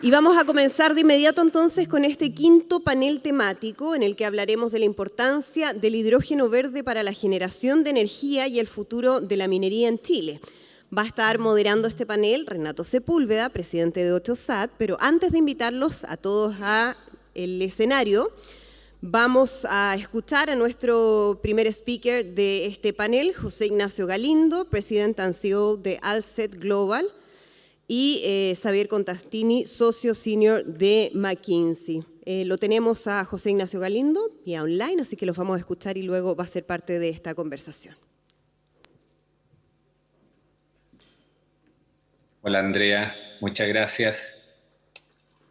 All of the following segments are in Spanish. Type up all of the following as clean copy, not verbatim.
Y vamos a comenzar de inmediato entonces con este quinto panel temático en el que hablaremos de la importancia del hidrógeno verde para la generación de energía y el futuro de la minería en Chile. Va a estar moderando este panel Renato Sepúlveda, presidente de 8SAT, pero antes de invitarlos a todos al escenario, vamos a escuchar a nuestro primer speaker de este panel, José Ignacio Galindo, presidente and CEO de Alset Global, y Xavier Contastini, socio senior de McKinsey. Lo tenemos a José Ignacio Galindo vía online, así que los vamos a escuchar y luego va a ser parte de esta conversación. Hola Andrea, muchas gracias.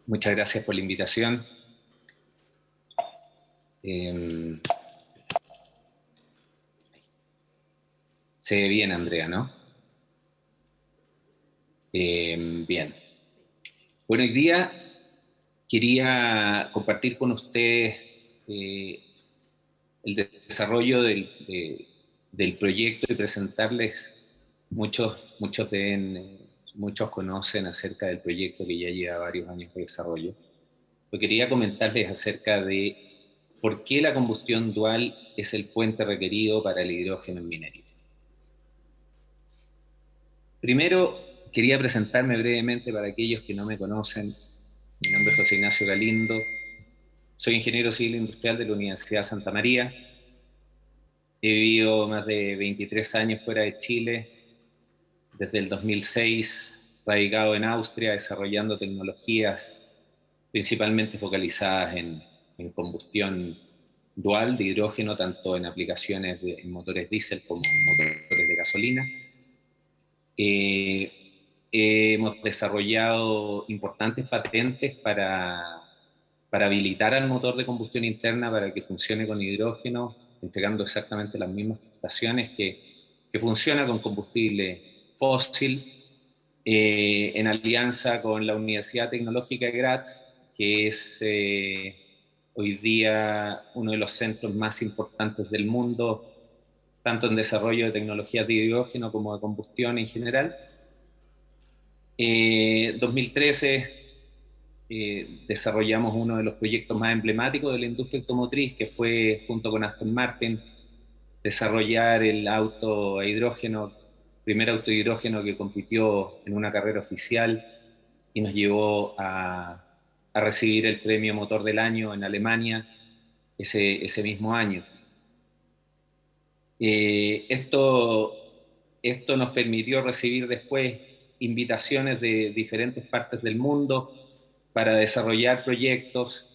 Muchas gracias por la invitación. Se ve bien, Andrea, ¿no? Bien. Bueno, hoy día quería compartir con ustedes el desarrollo del proyecto y presentarles, muchos conocen acerca del proyecto que ya lleva varios años de desarrollo. Pero quería comentarles acerca de por qué la combustión dual es el puente requerido para el hidrógeno en minería. Primero, quería presentarme brevemente para aquellos que no me conocen. Mi nombre es José Ignacio Galindo, soy ingeniero civil industrial de la Universidad de Santa María. He vivido más de 23 años fuera de Chile, desde el 2006, radicado en Austria, desarrollando tecnologías principalmente focalizadas en combustión dual de hidrógeno, tanto en aplicaciones en motores diésel como en motores de gasolina. Hemos desarrollado importantes patentes para habilitar al motor de combustión interna para que funcione con hidrógeno, entregando exactamente las mismas prestaciones que funciona con combustible fósil, en alianza con la Universidad Tecnológica de Graz, que es hoy día uno de los centros más importantes del mundo, tanto en desarrollo de tecnologías de hidrógeno como de combustión en general. 2013 desarrollamos uno de los proyectos más emblemáticos de la industria automotriz, que fue, junto con Aston Martin, desarrollar el auto a hidrógeno, primer auto de hidrógeno que compitió en una carrera oficial y nos llevó a recibir el premio Motor del Año en Alemania ese mismo año. Esto nos permitió recibir después invitaciones de diferentes partes del mundo para desarrollar proyectos,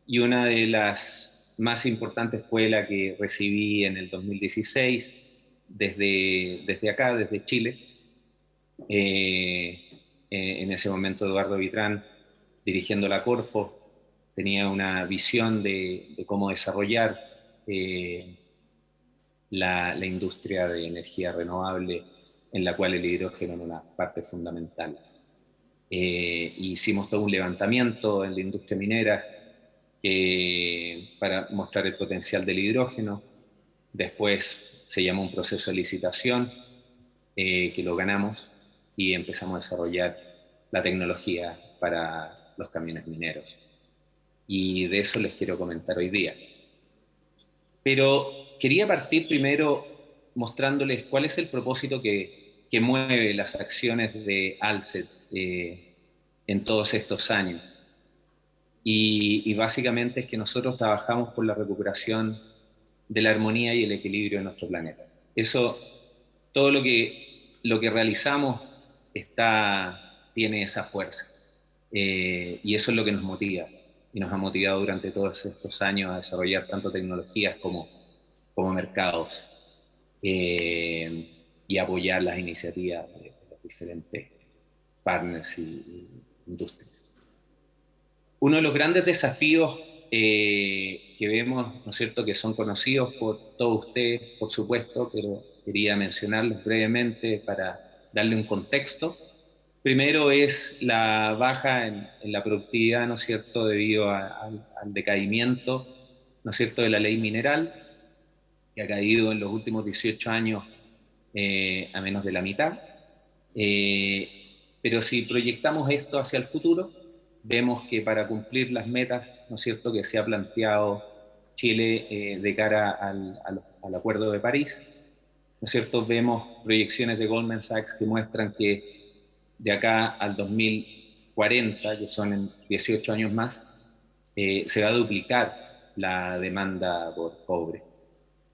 y una de las más importantes fue la que recibí en el 2016 desde acá, desde Chile. En ese momento Eduardo Vitrán, dirigiendo la Corfo, tenía una visión de cómo desarrollar la industria de energía renovable, en la cual el hidrógeno es una parte fundamental. Hicimos todo un levantamiento en la industria minera para mostrar el potencial del hidrógeno. Después se llamó un proceso de licitación que lo ganamos y empezamos a desarrollar la tecnología para los camiones mineros. Y de eso les quiero comentar hoy día. Pero quería partir primero mostrándoles cuál es el propósito que mueve las acciones de Alset en todos estos años. Y básicamente es que nosotros trabajamos por la recuperación de la armonía y el equilibrio de nuestro planeta. Eso, todo lo que realizamos tiene esa fuerza. Y eso es lo que nos motiva. Y nos ha motivado durante todos estos años a desarrollar tanto tecnologías como mercados, y apoyar las iniciativas de los diferentes partners y industrias. Uno de los grandes desafíos que vemos, ¿no es cierto?, que son conocidos por todos ustedes, por supuesto, pero quería mencionarlos brevemente para darle un contexto. Primero es la baja en la productividad, ¿no es cierto?, debido al decaimiento, ¿no es cierto?, de la ley mineral, que ha caído en los últimos 18 años a menos de la mitad. Pero si proyectamos esto hacia el futuro, vemos que para cumplir las metas, ¿no es cierto?, que se ha planteado Chile de cara al Acuerdo de París, ¿no es cierto?, vemos proyecciones de Goldman Sachs que muestran que de acá al 2040, que son en 18 años más, se va a duplicar la demanda por cobre.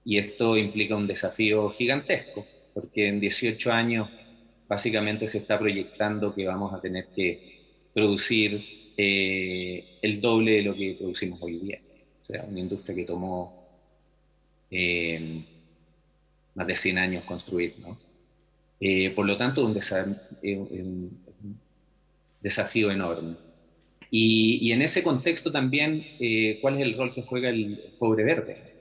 Y esto implica un desafío gigantesco, porque en 18 años básicamente se está proyectando que vamos a tener que producir el doble de lo que producimos hoy día. O sea, una industria que tomó más de 100 años construir, ¿no? Por lo tanto, un desafío enorme. Y en ese contexto también, ¿cuál es el rol que juega el cobre verde?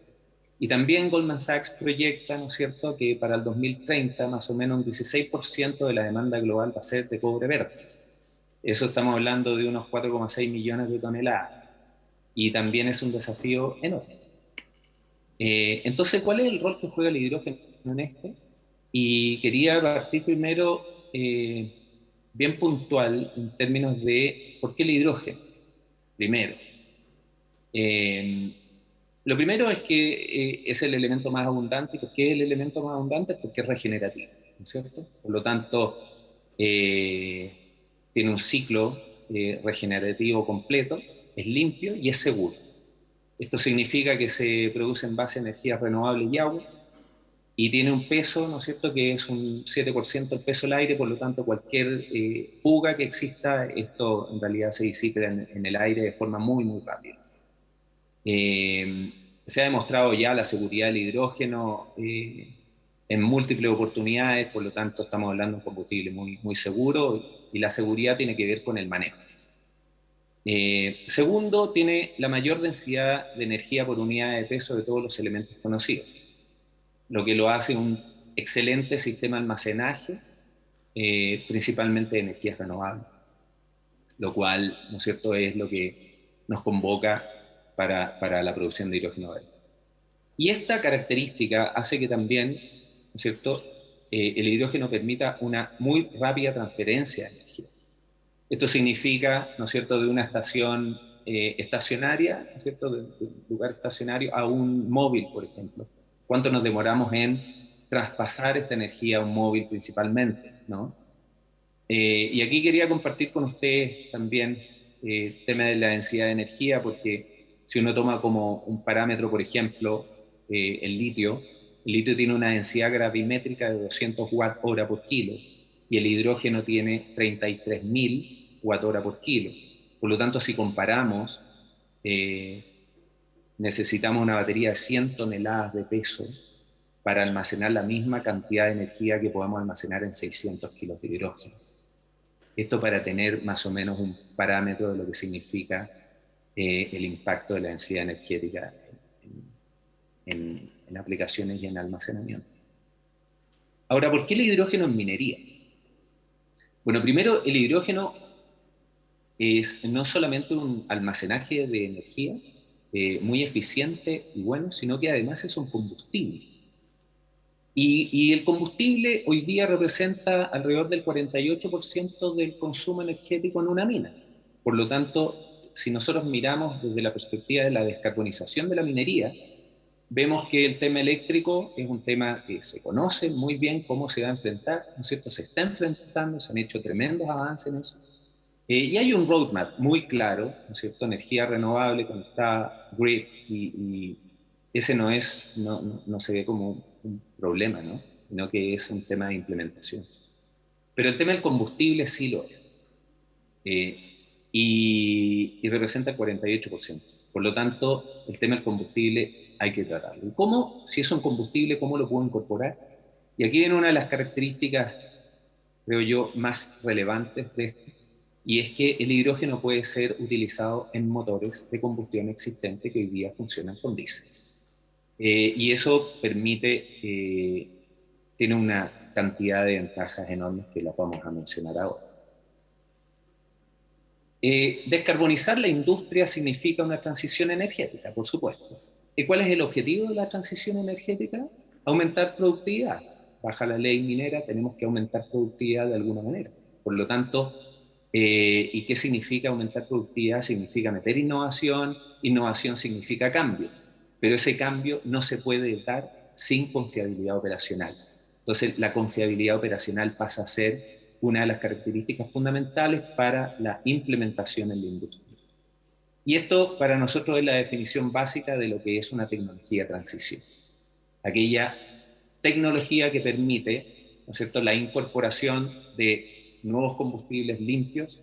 Y también Goldman Sachs proyecta, ¿no es cierto?, que para el 2030 más o menos un 16% de la demanda global va a ser de cobre verde. Eso estamos hablando de unos 4,6 millones de toneladas. Y también es un desafío enorme. Entonces, ¿cuál es el rol que juega el hidrógeno en esto? Y quería partir primero bien puntual en términos de por qué el hidrógeno. Primero, lo primero es que es el elemento más abundante. ¿Por qué es el elemento más abundante? Porque es regenerativo, ¿no es cierto? Por lo tanto, tiene un ciclo regenerativo completo, es limpio y es seguro. Esto significa que se produce en base a energías renovables y agua, y tiene un peso, ¿no es cierto?, que es un 7% el peso del aire. Por lo tanto, cualquier fuga que exista, esto en realidad se disipa en el aire de forma muy, muy rápida. Se ha demostrado ya la seguridad del hidrógeno en múltiples oportunidades. Por lo tanto, estamos hablando de un combustible muy, muy seguro, y la seguridad tiene que ver con el manejo. Segundo, tiene la mayor densidad de energía por unidad de peso de todos los elementos conocidos, lo que lo hace un excelente sistema de almacenaje, principalmente de energías renovables, lo cual, ¿no es cierto?, es lo que nos convoca para la producción de hidrógeno verde. Y esta característica hace que también, ¿no es cierto?, el hidrógeno permita una muy rápida transferencia de energía. Esto significa, ¿no es cierto?, de una estación estacionaria, ¿no es cierto?, de un lugar estacionario a un móvil, por ejemplo. ¿Cuánto nos demoramos en traspasar esta energía a un móvil principalmente, ¿no? Y aquí quería compartir con ustedes también el tema de la densidad de energía, porque si uno toma como un parámetro, por ejemplo, el litio tiene una densidad gravimétrica de 200 watt-hora por kilo, y el hidrógeno tiene 33.000 watt-hora por kilo. Por lo tanto, si comparamos, necesitamos una batería de 100 toneladas de peso para almacenar la misma cantidad de energía que podemos almacenar en 600 kilos de hidrógeno. Esto para tener más o menos un parámetro de lo que significa el impacto de la densidad energética en aplicaciones y en almacenamiento. Ahora, ¿por qué el hidrógeno en minería? Bueno, primero, el hidrógeno es no solamente un almacenaje de energía muy eficiente y bueno, sino que además es un combustible. Y el combustible hoy día representa alrededor del 48% del consumo energético en una mina. Por lo tanto, si nosotros miramos desde la perspectiva de la descarbonización de la minería, vemos que el tema eléctrico es un tema que se conoce muy bien cómo se va a enfrentar, ¿no es cierto? Se está enfrentando, se han hecho tremendos avances en eso. Y hay un roadmap muy claro, ¿no es cierto? Energía renovable, conectada, grid, y ese no se ve como un problema, ¿no?, sino que es un tema de implementación. Pero el tema del combustible sí lo es, y representa el 48%. Por lo tanto, el tema del combustible hay que tratarlo. ¿Y cómo, si es un combustible, cómo lo puedo incorporar? Y aquí viene una de las características, creo yo, más relevantes de esto, y es que el hidrógeno puede ser utilizado en motores de combustión existente que hoy día funcionan con diésel. Y eso permite, tiene una cantidad de ventajas enormes que las vamos a mencionar ahora. Descarbonizar la industria significa una transición energética, por supuesto. ¿Y cuál es el objetivo de la transición energética? Aumentar productividad. Baja la ley minera, tenemos que aumentar productividad de alguna manera. Por lo tanto, ¿Y qué significa aumentar productividad? Significa meter innovación, innovación significa cambio, pero ese cambio no se puede dar sin confiabilidad operacional. Entonces, la confiabilidad operacional pasa a ser una de las características fundamentales para la implementación en la industria. Y esto para nosotros es la definición básica de lo que es una tecnología de transición. Aquella tecnología que permite, ¿no es cierto?, la incorporación de nuevos combustibles limpios,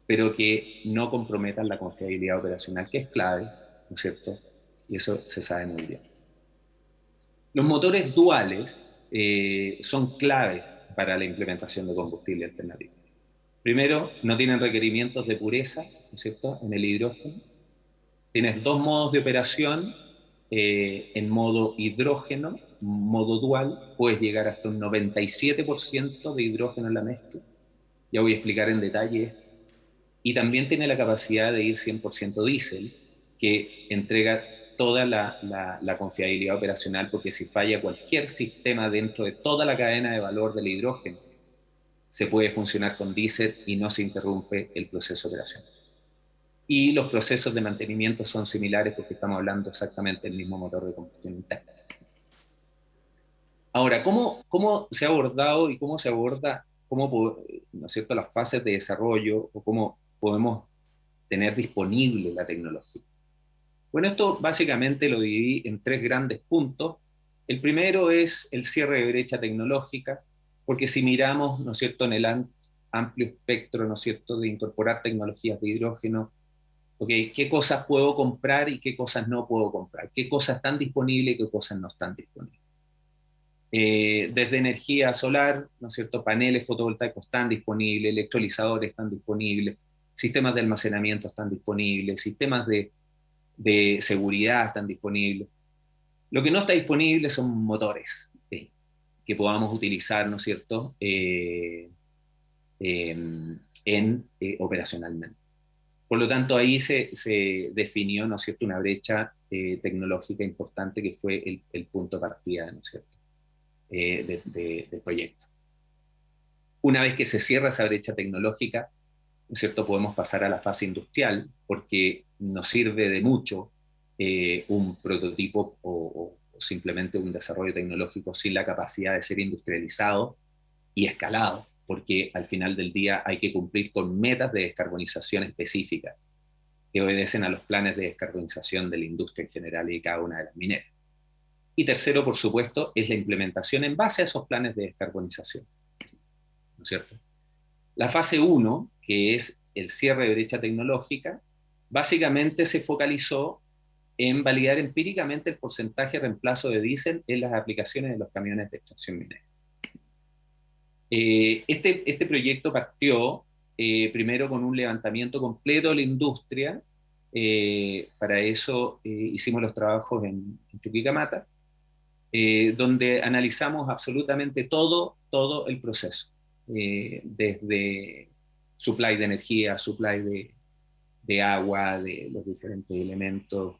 pero que no comprometan la confiabilidad operacional, que es clave, ¿no es cierto? Y eso se sabe muy bien. Los motores duales son claves para la implementación de combustible alternativo. Primero, no tienen requerimientos de pureza, ¿no es cierto?, en el hidrógeno. Tienes dos modos de operación, en modo hidrógeno, modo dual, puedes llegar hasta un 97% de hidrógeno en la mezcla. Ya voy a explicar en detalle esto. Y también tiene la capacidad de ir 100% diésel, que entrega toda la confiabilidad operacional, porque si falla cualquier sistema dentro de toda la cadena de valor del hidrógeno, se puede funcionar con diésel y no se interrumpe el proceso operacional. Y los procesos de mantenimiento son similares porque estamos hablando exactamente del mismo motor de combustión interna. Ahora, ¿cómo se ha abordado y cómo se aborda, ¿no es cierto?, las fases de desarrollo o cómo podemos tener disponible la tecnología? Bueno, esto básicamente lo dividí en tres grandes puntos. El primero es el cierre de brecha tecnológica, porque si miramos, ¿no es cierto?, en el amplio espectro, ¿no es cierto?, de incorporar tecnologías de hidrógeno, okay, ¿qué cosas puedo comprar y qué cosas no puedo comprar? ¿Qué cosas están disponibles y qué cosas no están disponibles? Desde energía solar, ¿no es cierto?, paneles fotovoltaicos están disponibles, electrolizadores están disponibles, sistemas de almacenamiento están disponibles, sistemas de seguridad están disponibles. Lo que no está disponible son motores que podamos utilizar, ¿no es cierto?, operacionalmente. Por lo tanto, ahí se definió, ¿no es cierto?, una brecha tecnológica importante que fue el punto de partida, ¿no es cierto?, del proyecto. Una vez que se cierra esa brecha tecnológica, ¿no es cierto?, podemos pasar a la fase industrial, porque nos sirve de mucho un prototipo o simplemente un desarrollo tecnológico sin la capacidad de ser industrializado y escalado, porque al final del día hay que cumplir con metas de descarbonización específicas que obedecen a los planes de descarbonización de la industria en general y de cada una de las mineras. Y tercero, por supuesto, es la implementación en base a esos planes de descarbonización, ¿no es cierto? La fase 1, que es el cierre de brecha tecnológica, básicamente se focalizó en validar empíricamente el porcentaje de reemplazo de diésel en las aplicaciones de los camiones de extracción minera. Este proyecto partió primero con un levantamiento completo de la industria. Para eso hicimos los trabajos en Chuquicamata, donde analizamos absolutamente todo el proceso, desde supply de energía, supply de agua, de los diferentes elementos,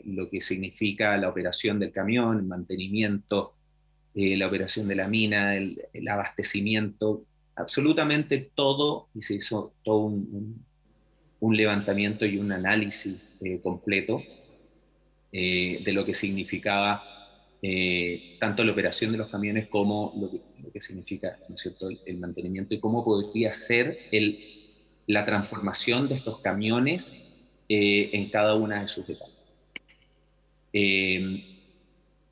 lo que significa la operación del camión, el mantenimiento, la operación de la mina, el abastecimiento, absolutamente todo, y se hizo todo un levantamiento y un análisis completo de lo que significaba tanto la operación de los camiones como lo que significa, ¿no es cierto?, el mantenimiento y cómo podría ser la transformación de estos camiones en cada una de sus etapas.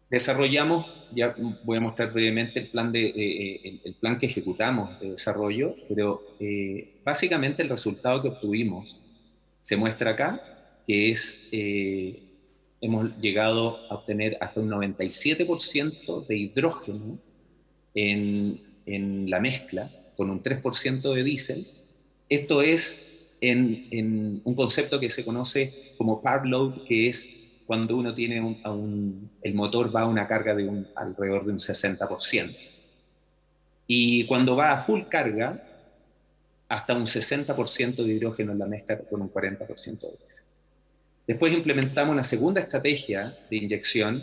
Desarrollamos, ya voy a mostrar brevemente el plan que ejecutamos de desarrollo, pero básicamente el resultado que obtuvimos se muestra acá, que es, hemos llegado a obtener hasta un 97% de hidrógeno en la mezcla, con un 3% de diésel. Esto es en un concepto que se conoce como par load, que es cuando uno tiene el motor va a una carga de alrededor de un 60%. Y cuando va a full carga, hasta un 60% de hidrógeno en la mezcla con un 40% de diésel. Después implementamos una segunda estrategia de inyección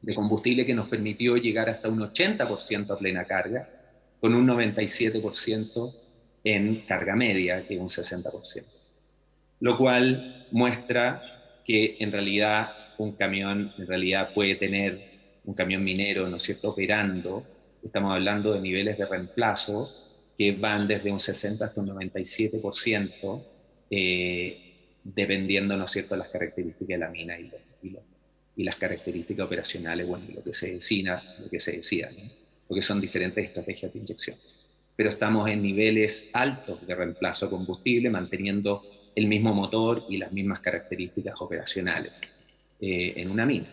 de combustible que nos permitió llegar hasta un 80% a plena carga, con un 97% en carga media, que es un 60%. Lo cual muestra que en realidad un camión puede tener un camión minero, ¿no es cierto?, operando. Estamos hablando de niveles de reemplazo que van desde un 60 hasta un 97%, dependiendo, ¿no es cierto?, de las características de la mina y las características operacionales, bueno, lo que se decida, ¿no? Porque son diferentes estrategias de inyección. Pero estamos en niveles altos de reemplazo de combustible, manteniendo el mismo motor y las mismas características operacionales en una mina.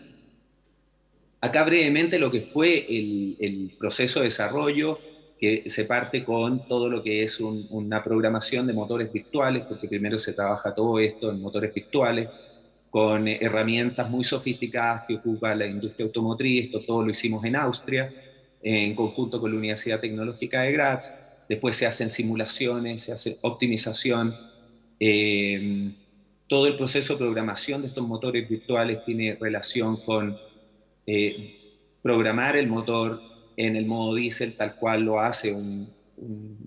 Acá brevemente lo que fue el proceso de desarrollo, que se parte con todo lo que es una programación de motores virtuales, porque primero se trabaja todo esto en motores virtuales, con herramientas muy sofisticadas que ocupa la industria automotriz. Esto todo lo hicimos en Austria, en conjunto con la Universidad Tecnológica de Graz. Después se hacen simulaciones, se hace optimización. Todo el proceso de programación de estos motores virtuales tiene relación con programar el motor en el modo diésel tal cual lo hace un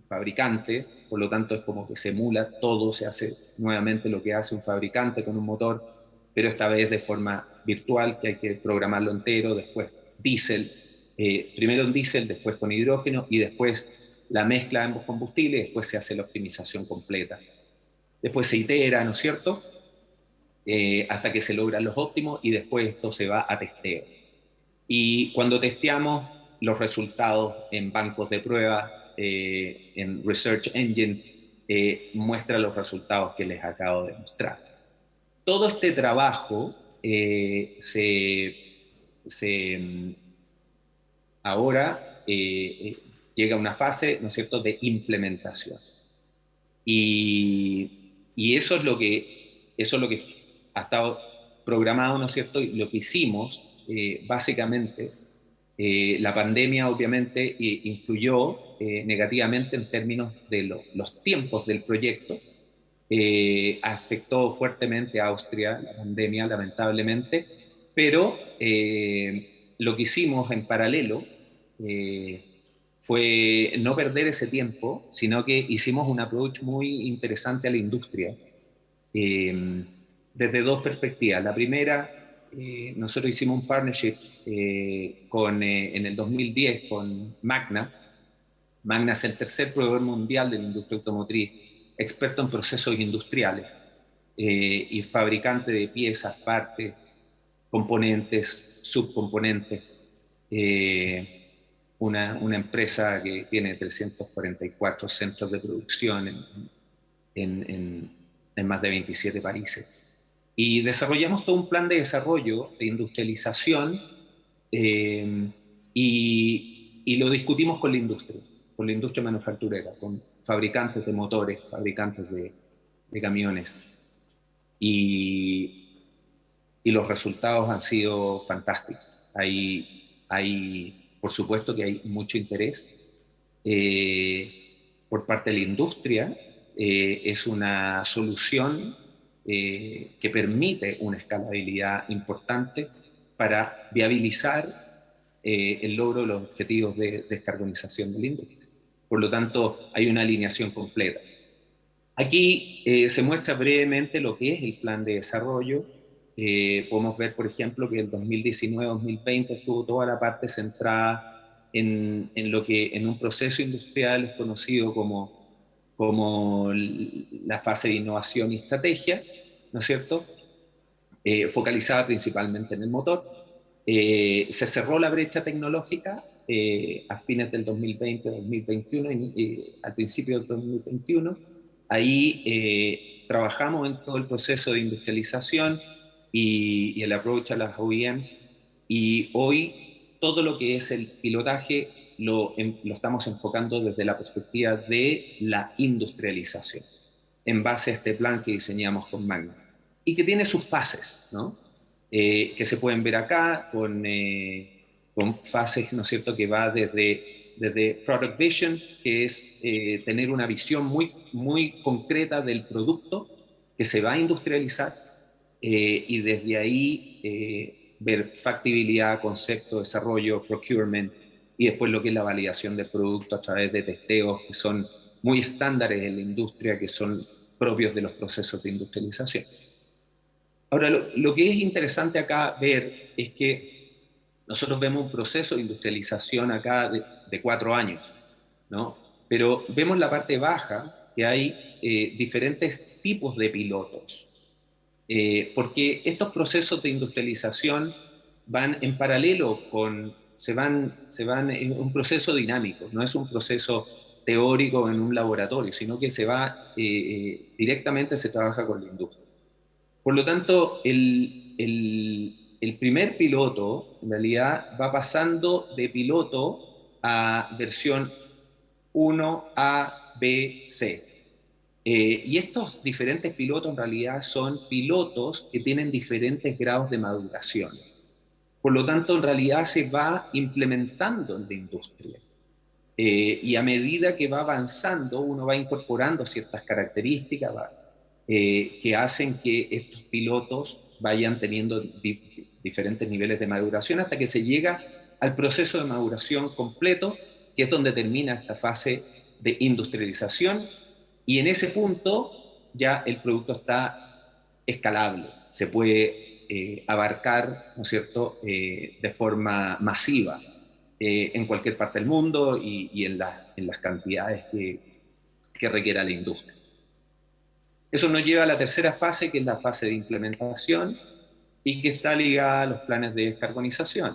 fabricante. Por lo tanto es como que se emula todo, se hace nuevamente lo que hace un fabricante con un motor, pero esta vez de forma virtual, que hay que programarlo entero. Después diésel, primero en diésel, después con hidrógeno, y después la mezcla de ambos combustibles, y después se hace la optimización completa. Después se itera, ¿no es cierto?, hasta que se logran los óptimos, y después esto se va a testeo. Y cuando testeamos los resultados en bancos de prueba, en Research Engine, muestra los resultados que les acabo de mostrar. Todo este trabajo ahora llega a una fase, ¿no es cierto?, de implementación. Y eso es lo que ha estado programado, ¿no es cierto?, y lo que hicimos, básicamente. La pandemia obviamente influyó negativamente en términos de los tiempos del proyecto. Afectó fuertemente a Austria la pandemia, lamentablemente, pero lo que hicimos en paralelo fue no perder ese tiempo, sino que hicimos un approach muy interesante a la industria, desde dos perspectivas. La primera, nosotros hicimos un partnership en el 2010 con Magna. Magna es el tercer proveedor mundial de la industria automotriz, experto en procesos industriales y fabricante de piezas, partes, componentes, subcomponentes. Una empresa que tiene 344 centros de producción en más de 27 países. Y desarrollamos todo un plan de desarrollo, de industrialización, y lo discutimos con la industria manufacturera, con fabricantes de motores, fabricantes de camiones. Y los resultados han sido fantásticos. Por supuesto que hay mucho interés por parte de la industria. Es una solución que permite una escalabilidad importante para viabilizar el logro de los objetivos de descarbonización de la industria. Por lo tanto, hay una alineación completa. Aquí se muestra brevemente lo que es el plan de desarrollo. Podemos ver, por ejemplo, que el 2019-2020 estuvo toda la parte centrada en lo que en un proceso industrial es conocido como la fase de innovación y estrategia, ¿no es cierto?, focalizada principalmente en el motor. Se cerró la brecha tecnológica a fines del 2020-2021, al principio del 2021. Ahí trabajamos en todo el proceso de industrialización y el approach a las OEMs, y hoy todo lo que es el pilotaje lo estamos enfocando desde la perspectiva de la industrialización, en base a este plan que diseñamos con Magna, y que tiene sus fases, ¿no? Que se pueden ver acá con fases, ¿no es cierto?, que va desde Product Vision, que es tener una visión muy, muy concreta del producto que se va a industrializar, y desde ahí ver factibilidad, concepto, desarrollo, procurement, y después lo que es la validación del producto a través de testeos que son muy estándares en la industria que son propios de los procesos de industrialización. Ahora, lo que es interesante acá ver es que nosotros vemos un proceso de industrialización acá de 4 años, ¿no? Pero vemos la parte baja que hay diferentes tipos de pilotos, porque estos procesos de industrialización van en paralelo se van en un proceso dinámico, no es un proceso teórico en un laboratorio, sino que se va directamente, se trabaja con la industria. Por lo tanto, el primer piloto, en realidad, va pasando de piloto a versión 1A, B, C. Y estos diferentes pilotos, en realidad, son pilotos que tienen diferentes grados de maduración. Por lo tanto, en realidad, se va implementando en la industria. Y a medida que va avanzando, uno va incorporando ciertas características, que hacen que estos pilotos vayan teniendo diferentes niveles de maduración hasta que se llega al proceso de maduración completo, que es donde termina esta fase de industrialización, y en ese punto ya el producto está escalable, se puede abarcar, ¿no es cierto?, de forma masiva en cualquier parte del mundo y en las cantidades que requiera la industria. Eso nos lleva a la tercera fase, que es la fase de implementación y que está ligada a los planes de descarbonización.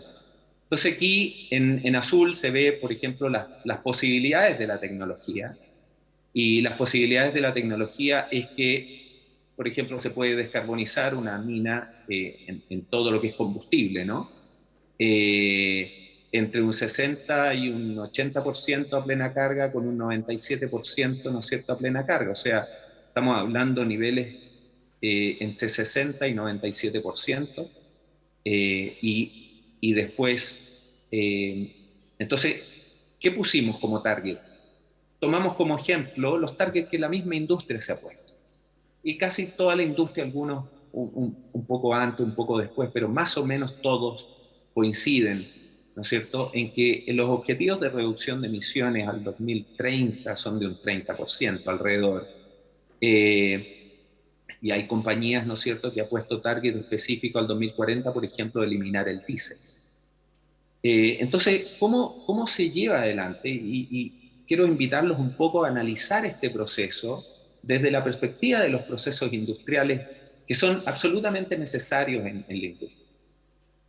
Entonces aquí en azul se ve, por ejemplo, las posibilidades de la tecnología. Y las posibilidades de la tecnología es que, por ejemplo, se puede descarbonizar una mina en todo lo que es combustible, ¿no? Entre un 60 y un 80% a plena carga, con un 97%, ¿no es cierto?, a plena carga. O sea, estamos hablando de niveles entre 60 y 97%. Y después, entonces, ¿qué pusimos como target? Tomamos como ejemplo los targets que la misma industria se ha puesto. Y casi toda la industria, algunos un poco antes, un poco después, pero más o menos todos coinciden, ¿no es cierto?, en que los objetivos de reducción de emisiones al 2030 son de un 30% alrededor. Y hay compañías, ¿no es cierto?, que han puesto target específico al 2040, por ejemplo, de eliminar el diésel. Entonces, ¿cómo se lleva adelante? Y quiero invitarlos un poco a analizar este proceso desde la perspectiva de los procesos industriales que son absolutamente necesarios en la industria.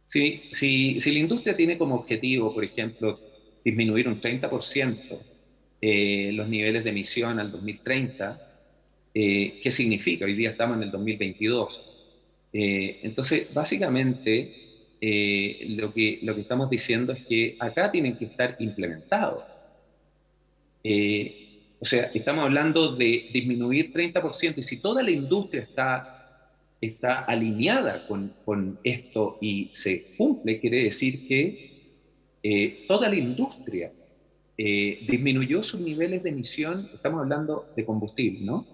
Si la industria tiene como objetivo, por ejemplo, disminuir un 30% los niveles de emisión al 2030, ¿qué significa? Hoy día estamos en el 2022. Entonces, básicamente, lo que estamos diciendo es que acá tienen que estar implementados. O sea, estamos hablando de disminuir 30%, y si toda la industria está alineada con esto y se cumple, quiere decir que toda la industria disminuyó sus niveles de emisión, estamos hablando de combustible, ¿no?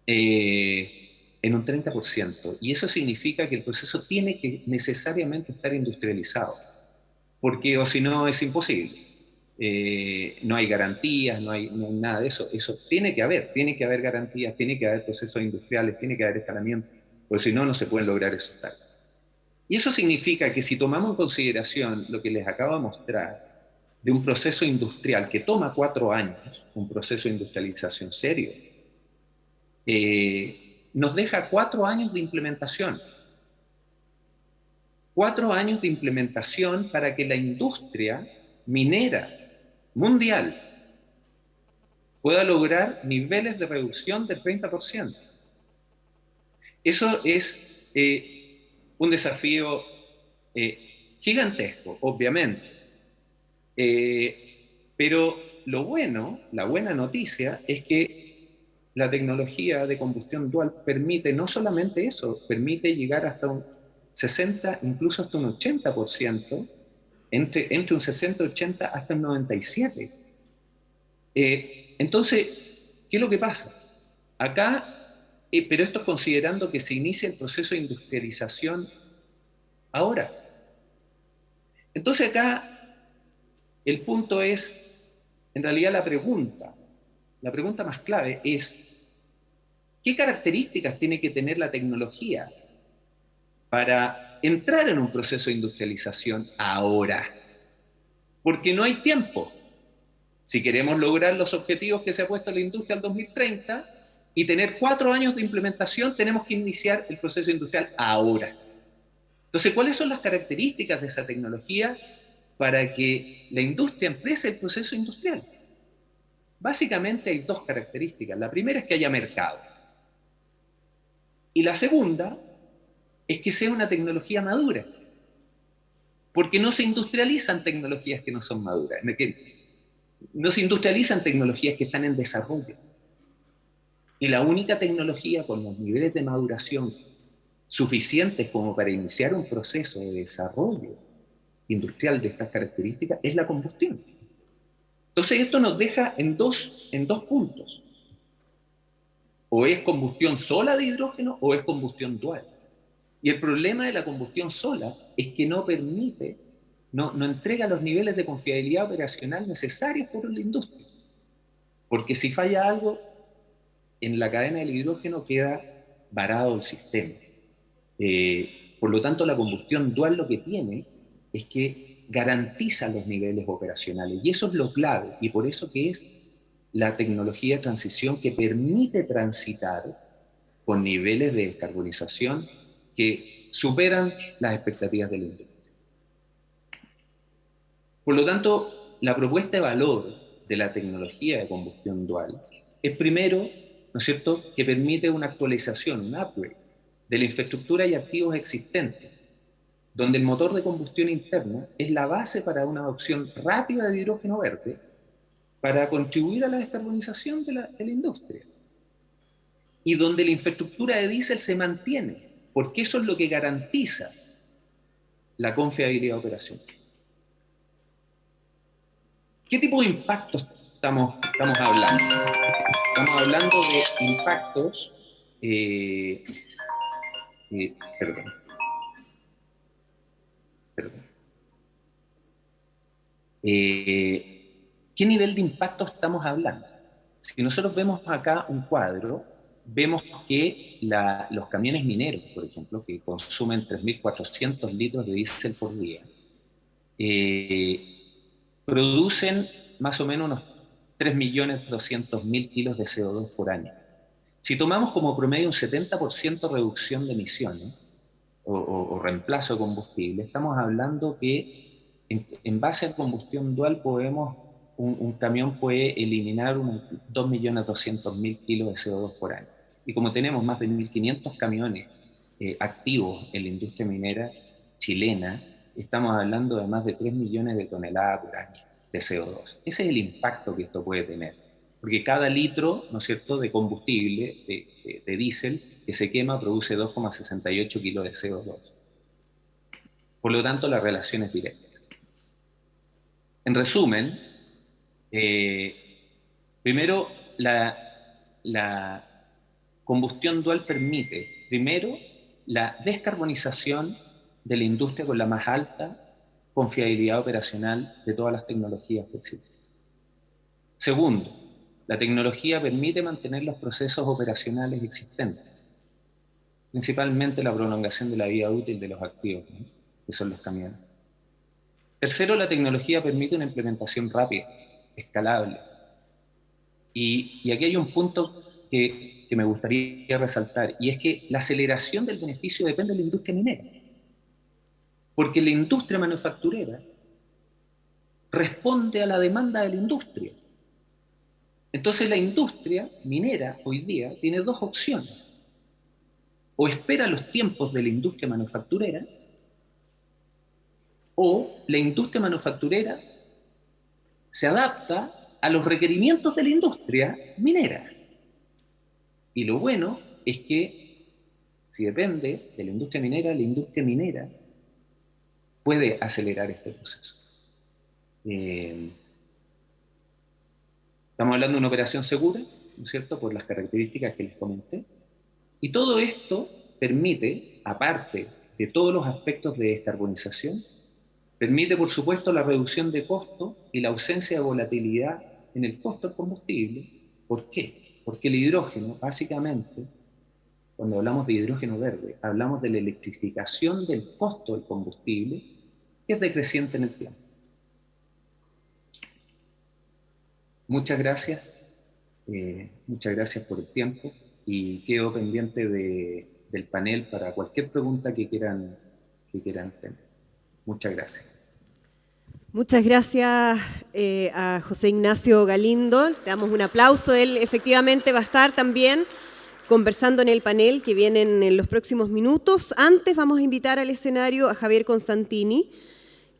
En un 30%. Y eso significa que el proceso tiene que necesariamente estar industrializado, porque o si no es imposible. No hay garantías, no hay nada de eso. Eso tiene que haber garantías, tiene que haber procesos industriales, tiene que haber escalamiento, porque si no, no se pueden lograr esos targets. Y eso significa que si tomamos en consideración lo que les acabo de mostrar de un proceso industrial que toma 4 años, un proceso de industrialización serio, nos deja 4 años de implementación. 4 años de implementación para que la industria minera mundial pueda lograr niveles de reducción del 30%. Eso es un desafío gigantesco, obviamente. Pero la buena noticia es que la tecnología de combustión dual permite no solamente eso, permite llegar hasta un 60, incluso hasta un 80%, entre un 60 y 80 hasta un 97%. Entonces, ¿qué es lo que pasa? Acá, pero esto considerando que se inicia el proceso de industrialización ahora. Entonces acá el punto es, en realidad, la pregunta. la pregunta más clave es, ¿qué características tiene que tener la tecnología para entrar en un proceso de industrialización ahora? Porque no hay tiempo. Si queremos lograr los objetivos que se ha puesto la industria al 2030 y tener 4 años de implementación, tenemos que iniciar el proceso industrial ahora. Entonces, ¿cuáles son las características de esa tecnología para que la industria empiece el proceso industrial? Básicamente hay 2 características. La primera es que haya mercado. Y la segunda es que sea una tecnología madura. Porque no se industrializan tecnologías que no son maduras. No se industrializan tecnologías que están en desarrollo. Y la única tecnología con los niveles de maduración suficientes como para iniciar un proceso de desarrollo industrial de estas características es la combustión. Entonces esto nos deja en dos puntos. O es combustión sola de hidrógeno o es combustión dual. Y el problema de la combustión sola es que no permite, no entrega los niveles de confiabilidad operacional necesarios por la industria. Porque si falla algo, en la cadena del hidrógeno queda varado el sistema. Por lo tanto, la combustión dual lo que tiene es que garantiza los niveles operacionales. Y eso es lo clave, y por eso que es la tecnología de transición que permite transitar con niveles de descarbonización que superan las expectativas de la industria. Por lo tanto, la propuesta de valor de la tecnología de combustión dual es primero, ¿no es cierto?, que permite una actualización, un upgrade de la infraestructura y activos existentes, donde el motor de combustión interna es la base para una adopción rápida de hidrógeno verde para contribuir a la descarbonización de la industria. Y donde la infraestructura de diésel se mantiene, porque eso es lo que garantiza la confiabilidad operacional. ¿Qué tipo de impactos estamos hablando? Estamos hablando de impactos, perdón. ¿Qué nivel de impacto estamos hablando? Si nosotros vemos acá un cuadro, vemos que los camiones mineros, por ejemplo, que consumen 3.400 litros de diésel por día, producen más o menos unos 3.200.000 kilos de CO2 por año. Si tomamos como promedio un 70% reducción de emisiones o reemplazo de combustible, estamos hablando que en base a combustión dual un camión puede eliminar unos 2.200.000 kilos de CO2 por año. Y como tenemos más de 1.500 camiones activos en la industria minera chilena, estamos hablando de más de 3 millones de toneladas por año de CO2. Ese es el impacto que esto puede tener. Porque cada litro, ¿no es cierto?, de combustible, de diésel, que se quema produce 2,68 kilos de CO2. Por lo tanto, la relación es directa. En resumen, primero, la combustión dual permite, primero, la descarbonización de la industria con la más alta confiabilidad operacional de todas las tecnologías que existen. Segundo, la tecnología permite mantener los procesos operacionales existentes, principalmente la prolongación de la vida útil de los activos, ¿no?, que son los camiones. Tercero, la tecnología permite una implementación rápida, escalable. Y aquí hay un punto que me gustaría resaltar, y es que la aceleración del beneficio depende de la industria minera. Porque la industria manufacturera responde a la demanda de la industria. Entonces la industria minera hoy día tiene 2 opciones. O espera los tiempos de la industria manufacturera, o la industria manufacturera se adapta a los requerimientos de la industria minera. Y lo bueno es que, si depende de la industria minera puede acelerar este proceso. Estamos hablando de una operación segura, ¿no es cierto?, por las características que les comenté. Y todo esto permite, aparte de todos los aspectos de descarbonización, permite, por supuesto, la reducción de costos y la ausencia de volatilidad en el costo del combustible, ¿Por qué? Porque el hidrógeno, básicamente, cuando hablamos de hidrógeno verde, hablamos de la electrificación del costo del combustible, que es decreciente en el tiempo. Muchas gracias por el tiempo y quedo pendiente del panel para cualquier pregunta que quieran tener. Muchas gracias. Muchas gracias a José Ignacio Galindo. Le damos un aplauso. Él efectivamente va a estar también conversando en el panel que vienen en los próximos minutos. Antes vamos a invitar al escenario a Javier Constantini,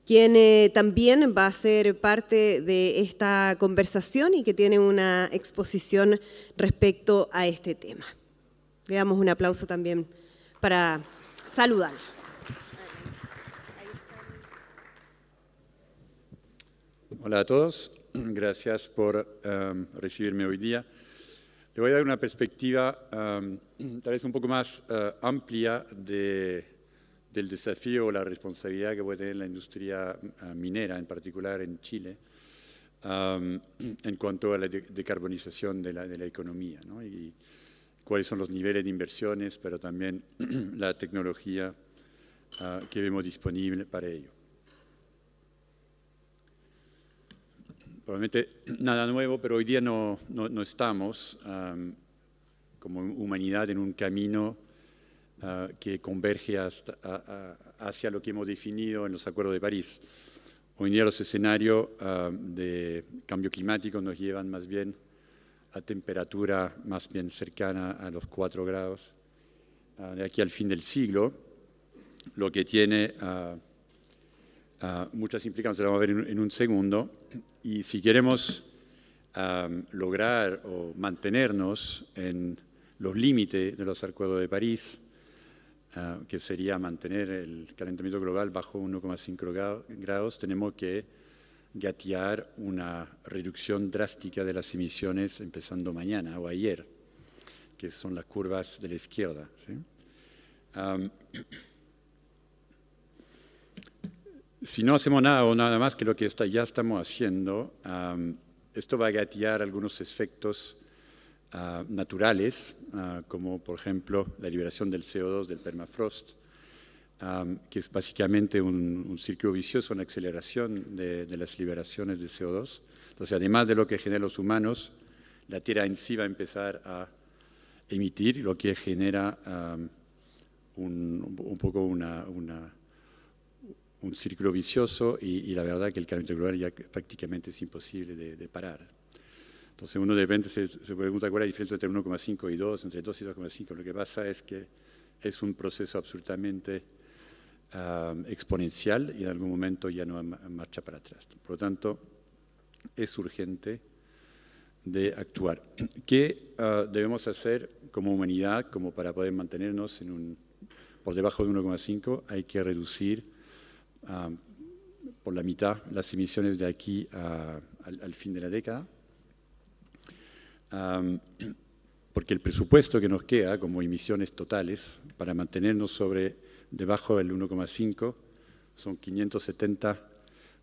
quien también va a ser parte de esta conversación y que tiene una exposición respecto a este tema. Le damos un aplauso también para saludar. Hola a todos, gracias por recibirme hoy día. Le voy a dar una perspectiva tal vez un poco más amplia del desafío o la responsabilidad que puede tener la industria minera, en particular en Chile, en cuanto a la decarbonización de la economía, ¿no? Y cuáles son los niveles de inversiones, pero también la tecnología que vemos disponible para ello. Probablemente nada nuevo, pero hoy día no estamos como humanidad en un camino que converge hacia lo que hemos definido en los Acuerdos de París. Hoy en día los escenarios de cambio climático nos llevan más bien a temperatura más bien cercana a los 4 grados de aquí al fin del siglo, lo que tiene muchas implicaciones, lo vamos a ver en un segundo. Y si queremos lograr o mantenernos en los límites de los Acuerdos de París, que sería mantener el calentamiento global bajo 1,5 grados, tenemos que gatear una reducción drástica de las emisiones empezando mañana o ayer, que son las curvas de la izquierda, ¿sí? Si no hacemos nada o nada más que lo que ya estamos haciendo, esto va a gatillar algunos efectos naturales, como por ejemplo la liberación del CO2 del permafrost, que es básicamente un círculo vicioso, una aceleración de las liberaciones de CO2. Entonces, además de lo que generan los humanos, la Tierra en sí va a empezar a emitir, lo que genera un poco un círculo vicioso y la verdad que el calentamiento global ya prácticamente es imposible de parar. Entonces uno de repente se pregunta cuál es la diferencia entre 1,5 y 2, entre 2 y 2,5. Lo que pasa es que es un proceso absolutamente exponencial y en algún momento ya no marcha para atrás. Por lo tanto, es urgente de actuar. ¿Qué debemos hacer como humanidad como para poder mantenernos por debajo de 1,5? Hay que reducir por la mitad las emisiones de aquí al fin de la década, porque el presupuesto que nos queda como emisiones totales para mantenernos debajo del 1,5 son 570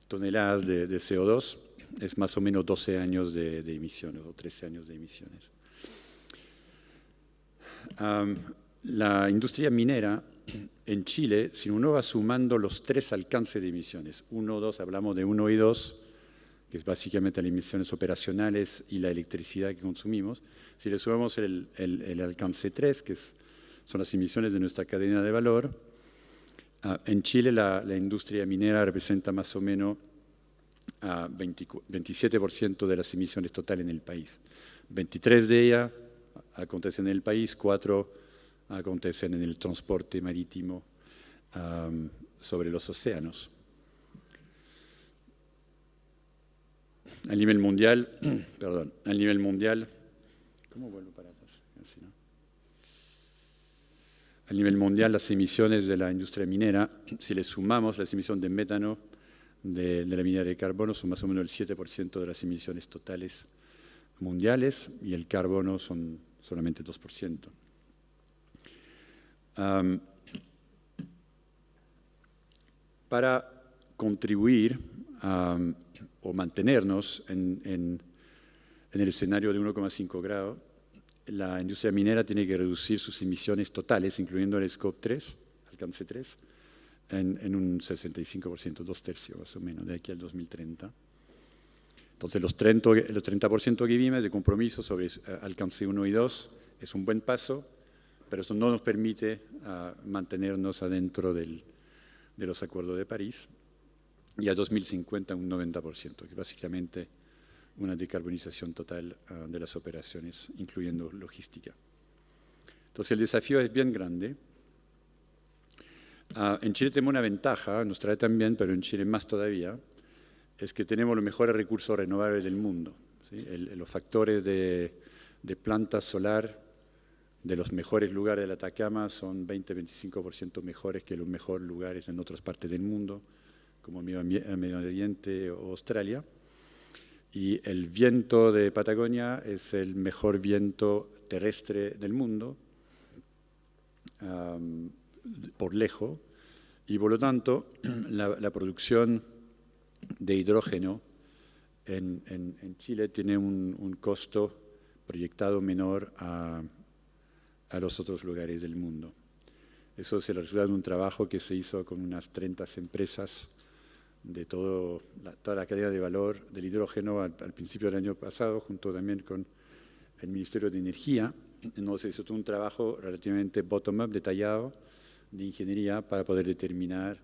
toneladas de CO2, es más o menos 12 años de emisiones o 13 años de emisiones. La industria minera en Chile, si uno va sumando los 3 alcances de emisiones, 1, 2, hablamos de 1 y 2, que es básicamente las emisiones operacionales y la electricidad que consumimos, si le sumamos el alcance 3, que son las emisiones de nuestra cadena de valor, en Chile la industria minera representa más o menos 27% de las emisiones totales en el país. 23 de ellas acontecen en el país, 4 acontecen en el transporte marítimo sobre los océanos. A nivel mundial, ¿cómo vuelvo para atrás? Así, ¿no? A nivel mundial, las emisiones de la industria minera, si le sumamos las emisiones de metano de la minería de carbono, son más o menos el 7% de las emisiones totales mundiales y el carbono son solamente 2%. Para contribuir o mantenernos en en el escenario de 1,5 grados, la industria minera tiene que reducir sus emisiones totales, incluyendo el Scope 3, alcance 3, en un 65%, 2/3 más o menos, de aquí al 2030. Entonces, los 30% que vimos de compromiso sobre alcance 1 y 2 es un buen paso, pero eso no nos permite mantenernos adentro de los acuerdos de París, y a 2050 un 90%, que es básicamente una decarbonización total de las operaciones, incluyendo logística. Entonces, el desafío es bien grande. En Chile tenemos una ventaja, en Australia también, pero en Chile más todavía, es que tenemos los mejores recursos renovables del mundo, ¿sí? Los factores de planta solar de los mejores lugares del Atacama son 20-25% mejores que los mejores lugares en otras partes del mundo, como Medio Oriente o Australia. Y el viento de Patagonia es el mejor viento terrestre del mundo, por lejos, y por lo tanto la producción de hidrógeno en Chile tiene un costo proyectado menor a los otros lugares del mundo. Eso es el resultado de un trabajo que se hizo con unas 30 empresas de toda la cadena de valor del hidrógeno al principio del año pasado, junto también con el Ministerio de Energía. Entonces, se hizo un trabajo relativamente bottom-up, detallado, de ingeniería para poder determinar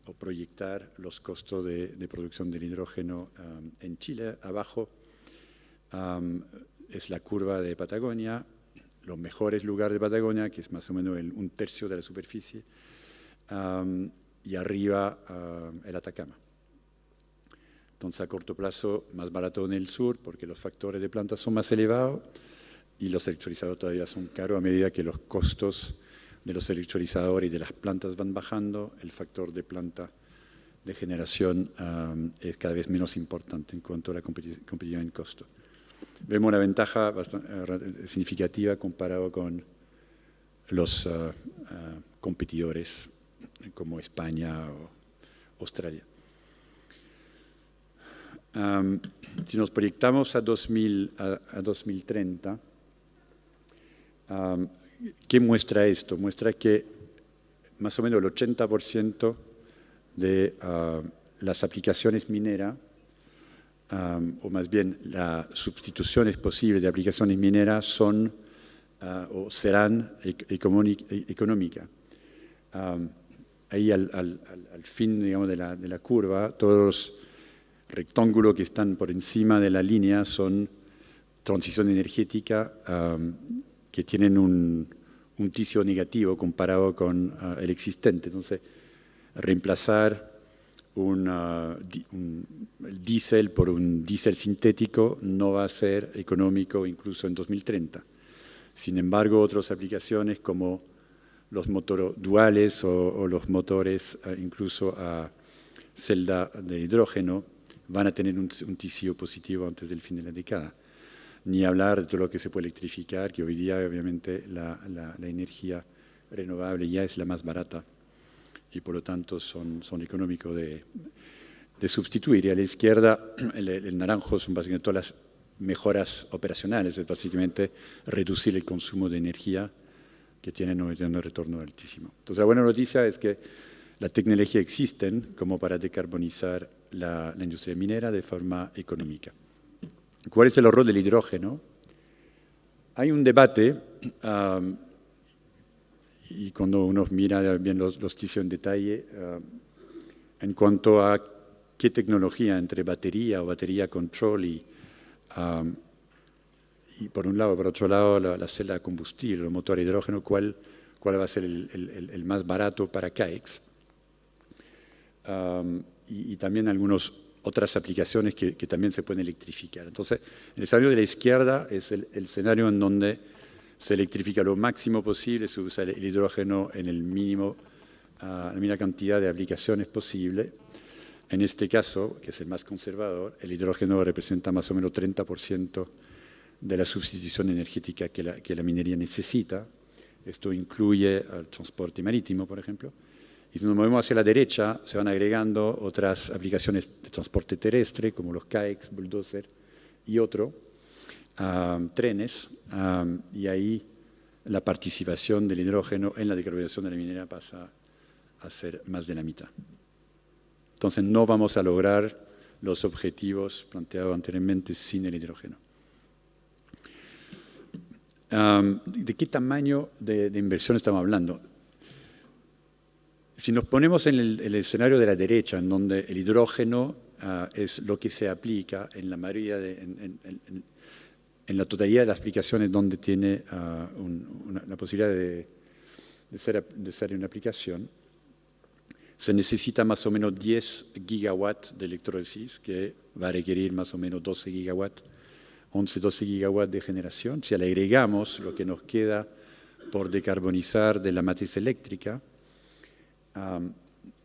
o proyectar los costos de producción del hidrógeno en Chile. Abajo es la curva de Patagonia, los mejores lugares de Patagonia, que es más o menos un tercio de la superficie, y arriba el Atacama. Entonces, a corto plazo, más barato en el sur, porque los factores de planta son más elevados, y los electrolizadores todavía son caros. A medida que los costos de los electrolizadores y de las plantas van bajando, el factor de planta de generación es cada vez menos importante en cuanto a la competitividad en costo. Vemos una ventaja bastante significativa comparado con los competidores como España o Australia. Si nos proyectamos a 2030, ¿qué muestra esto? Muestra que más o menos el 80% de las aplicaciones mineras, o más bien las sustituciones posibles de aplicaciones mineras son o serán económicas. Ahí al fin, digamos, de la curva, todos los rectángulos que están por encima de la línea son transición energética que tienen un TCO negativo comparado con el existente. Entonces, reemplazar el diésel por un diésel sintético no va a ser económico incluso en 2030. Sin embargo, otras aplicaciones como los motores duales o los motores incluso a celda de hidrógeno van a tener un TCO positivo antes del fin de la década. Ni hablar de todo lo que se puede electrificar, que hoy día obviamente la energía renovable ya es la más barata y por lo tanto son económicos de sustituir. Y a la izquierda, el naranjo son básicamente todas las mejoras operacionales, es básicamente reducir el consumo de energía que tienen un retorno altísimo. Entonces, la buena noticia es que la tecnología existen como para decarbonizar la industria minera de forma económica. ¿Cuál es el rol del hidrógeno? Hay un debate, y cuando uno mira bien los TCO en detalle, en cuanto a qué tecnología entre batería o batería control y por un lado, por otro lado, la celda de combustible, el motor de hidrógeno, cuál va a ser el más barato para CAEX. Y también algunas otras aplicaciones que también se pueden electrificar. Entonces, el escenario de la izquierda es el escenario en donde se electrifica lo máximo posible, se usa el hidrógeno en la mínima cantidad de aplicaciones posible. En este caso, que es el más conservador, el hidrógeno representa más o menos 30% de la sustitución energética que la minería necesita. Esto incluye el transporte marítimo, por ejemplo. Y si nos movemos hacia la derecha, se van agregando otras aplicaciones de transporte terrestre, como los CAEX, bulldozer y otro. trenes, y ahí la participación del hidrógeno en la decarbonización de la minería pasa a ser más de la mitad. Entonces no vamos a lograr los objetivos planteados anteriormente sin el hidrógeno. ¿De qué tamaño de inversión estamos hablando? Si nos ponemos en el escenario de la derecha, en donde el hidrógeno es lo que se aplica en la mayoría en la totalidad de las aplicaciones donde tiene la posibilidad de ser una aplicación, se necesita más o menos 10 gigawatts de electrólisis, que va a requerir más o menos 12 gigawatts, 11-12 gigawatts de generación. Si le agregamos lo que nos queda por decarbonizar de la matriz eléctrica,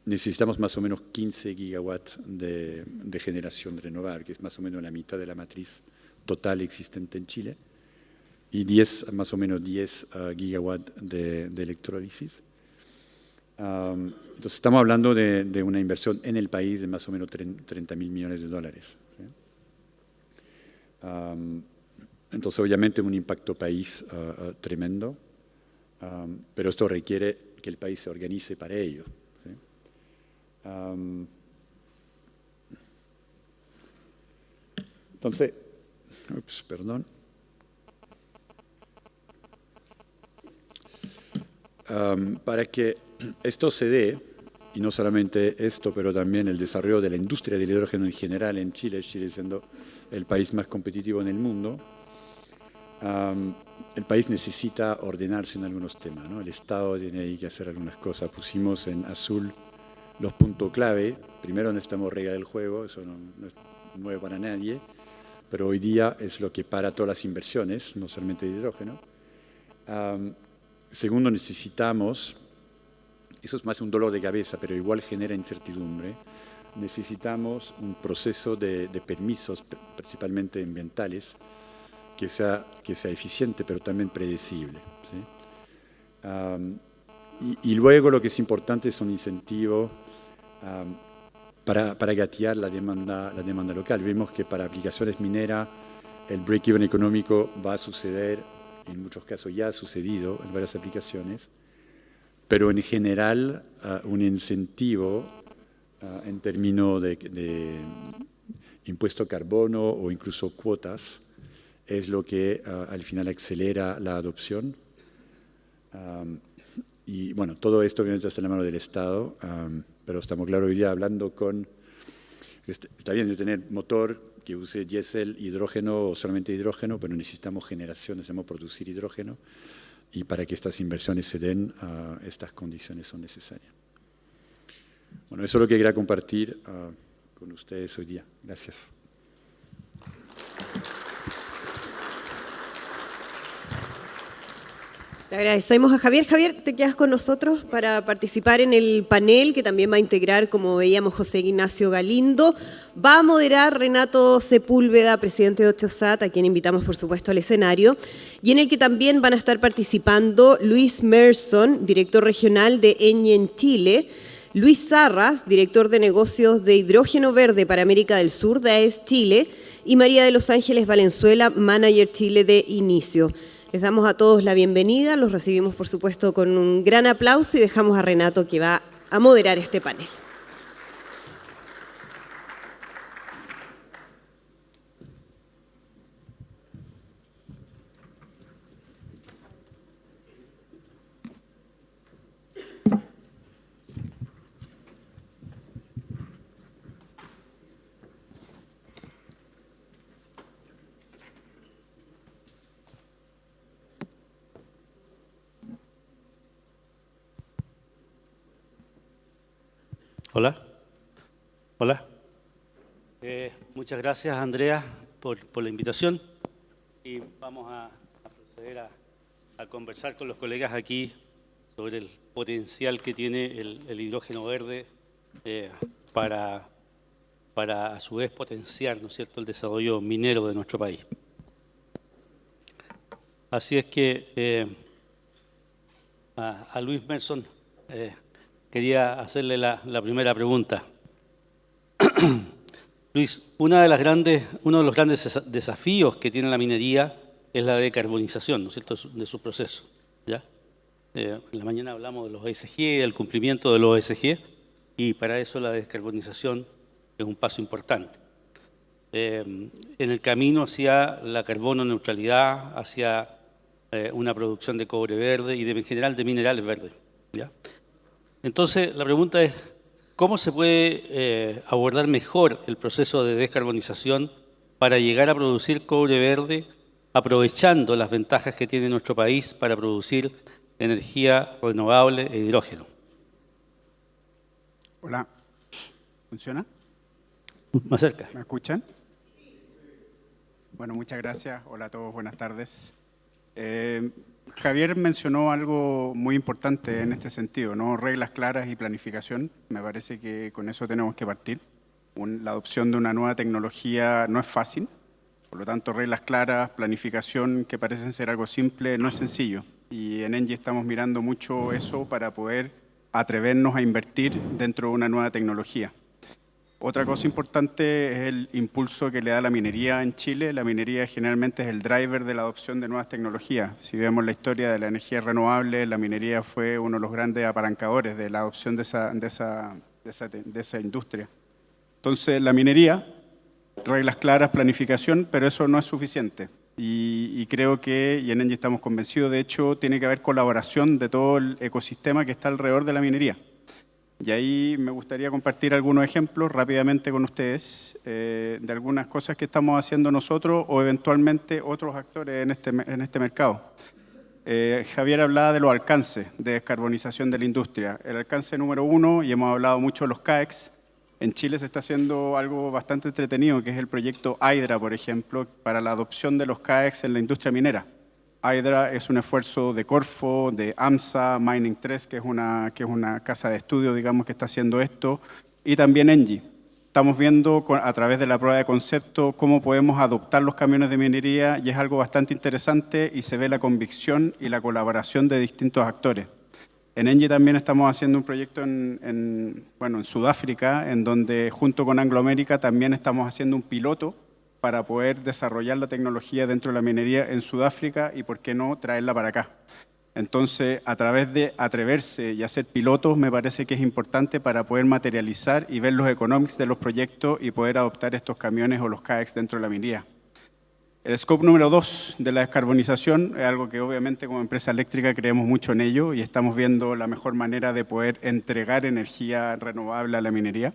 necesitamos más o menos 15 gigawatts de generación renovable, que es más o menos la mitad de la matriz total existente en Chile, y más o menos 10 gigawatts de electrólisis. Entonces estamos hablando de una inversión en el país de más o menos 30.000 millones de dólares. ¿Sí? Entonces obviamente un impacto país tremendo, pero esto requiere que el país se organice para ello. ¿Sí? Entonces, perdón. Para que esto se dé, y no solamente esto, pero también el desarrollo de la industria del hidrógeno en general en Chile, Chile siendo el país más competitivo en el mundo, el país necesita ordenarse en algunos temas, ¿no? El Estado tiene ahí que hacer algunas cosas. Pusimos en azul los puntos clave. Primero necesitamos reglas del juego, eso no es nuevo para nadie, pero hoy día es lo que para todas las inversiones, no solamente de hidrógeno. Segundo, necesitamos, eso es más un dolor de cabeza, pero igual genera incertidumbre, necesitamos un proceso de permisos, principalmente ambientales, que sea eficiente, pero también predecible. ¿Sí? Y luego lo que es importante son incentivos para gatillar la demanda local. Vemos que para aplicaciones mineras el break-even económico va a suceder, en muchos casos ya ha sucedido en varias aplicaciones, pero en general un incentivo en términos de impuesto carbono o incluso cuotas es lo que al final acelera la adopción. Y bueno, todo esto obviamente está en la mano del Estado, pero estamos claro hoy día hablando está bien de tener motor que use diésel, hidrógeno o solamente hidrógeno, pero necesitamos generación, necesitamos producir hidrógeno, y para que estas inversiones se den, estas condiciones son necesarias. Bueno, eso es lo que quería compartir con ustedes hoy día. Gracias. Le agradecemos a Javier. Javier, te quedas con nosotros para participar en el panel que también va a integrar, como veíamos, José Ignacio Galindo. Va a moderar Renato Sepúlveda, presidente de 8SAT, a quien invitamos, por supuesto, al escenario, y en el que también van a estar participando Luis Merson, director regional de Eni en Chile, Luis Sarras, director de negocios de hidrógeno verde para América del Sur de AES Chile, y María de los Ángeles Valenzuela, manager Chile de Inicio. Les damos a todos la bienvenida, los recibimos por supuesto con un gran aplauso y dejamos a Renato que va a moderar este panel. Hola. Hola. Muchas gracias, Andrea, por la invitación. Y vamos a proceder a conversar con los colegas aquí sobre el potencial que tiene el hidrógeno verde para a su vez potenciar, ¿no es cierto?, el desarrollo minero de nuestro país. Así es que a Luis Merson quería hacerle la primera pregunta. Luis, uno de los grandes desafíos que tiene la minería es la decarbonización, ¿no es cierto?, de su proceso, ¿ya? En la mañana hablamos de los ESG, del cumplimiento de los ESG, y para eso la descarbonización es un paso importante. En el camino hacia la carbono neutralidad, hacia una producción de cobre verde y en general de minerales verdes, ¿ya? Entonces, la pregunta es, ¿cómo se puede abordar mejor el proceso de descarbonización para llegar a producir cobre verde aprovechando las ventajas que tiene nuestro país para producir energía renovable e hidrógeno? Hola, ¿funciona? Más cerca. ¿Me escuchan? Bueno, muchas gracias. Hola a todos, buenas tardes. Javier mencionó algo muy importante en este sentido, ¿no? Reglas claras y planificación. Me parece que con eso tenemos que partir. La adopción de una nueva tecnología no es fácil, por lo tanto, reglas claras, planificación, que parecen ser algo simple, no es sencillo. Y en ENGIE estamos mirando mucho eso para poder atrevernos a invertir dentro de una nueva tecnología. Otra cosa importante es el impulso que le da la minería en Chile. La minería generalmente es el driver de la adopción de nuevas tecnologías. Si vemos la historia de la energía renovable, la minería fue uno de los grandes apalancadores de la adopción de esa industria. Entonces, la minería, reglas claras, planificación, pero eso no es suficiente. Y creo que, y en ENGIE estamos convencidos, de hecho, tiene que haber colaboración de todo el ecosistema que está alrededor de la minería. Y ahí me gustaría compartir algunos ejemplos rápidamente con ustedes de algunas cosas que estamos haciendo nosotros o eventualmente otros actores en este mercado. Javier hablaba de los alcances de descarbonización de la industria. El alcance número 1, y hemos hablado mucho de los CAEX, en Chile se está haciendo algo bastante entretenido, que es el proyecto Hydra, por ejemplo, para la adopción de los CAEX en la industria minera. Hydra es un esfuerzo de Corfo, de AMSA, Mining 3, que es una casa de estudio, digamos, que está haciendo esto, y también ENGIE. Estamos viendo a través de la prueba de concepto cómo podemos adoptar los camiones de minería y es algo bastante interesante y se ve la convicción y la colaboración de distintos actores. En ENGIE también estamos haciendo un proyecto en Sudáfrica, en donde junto con Anglo American también estamos haciendo un piloto para poder desarrollar la tecnología dentro de la minería en Sudáfrica y, por qué no, traerla para acá. Entonces, a través de atreverse y hacer pilotos, me parece que es importante para poder materializar y ver los economics de los proyectos y poder adoptar estos camiones o los CAEX dentro de la minería. El scope número 2 de la descarbonización es algo que obviamente como empresa eléctrica creemos mucho en ello y estamos viendo la mejor manera de poder entregar energía renovable a la minería.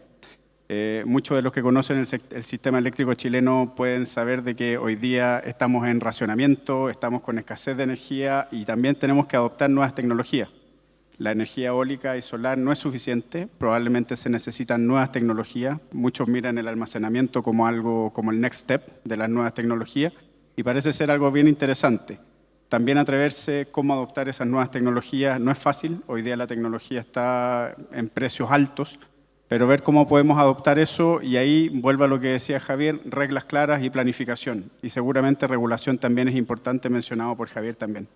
Muchos de los que conocen el sistema eléctrico chileno pueden saber de que hoy día estamos en racionamiento, estamos con escasez de energía y también tenemos que adoptar nuevas tecnologías. La energía eólica y solar no es suficiente, probablemente se necesitan nuevas tecnologías. Muchos miran el almacenamiento como algo como el next step de las nuevas tecnologías y parece ser algo bien interesante. También atreverse cómo adoptar esas nuevas tecnologías no es fácil, hoy día la tecnología está en precios altos, pero ver cómo podemos adoptar eso y ahí vuelvo a lo que decía Javier, reglas claras y planificación. Y seguramente regulación también es importante, mencionado por Javier también.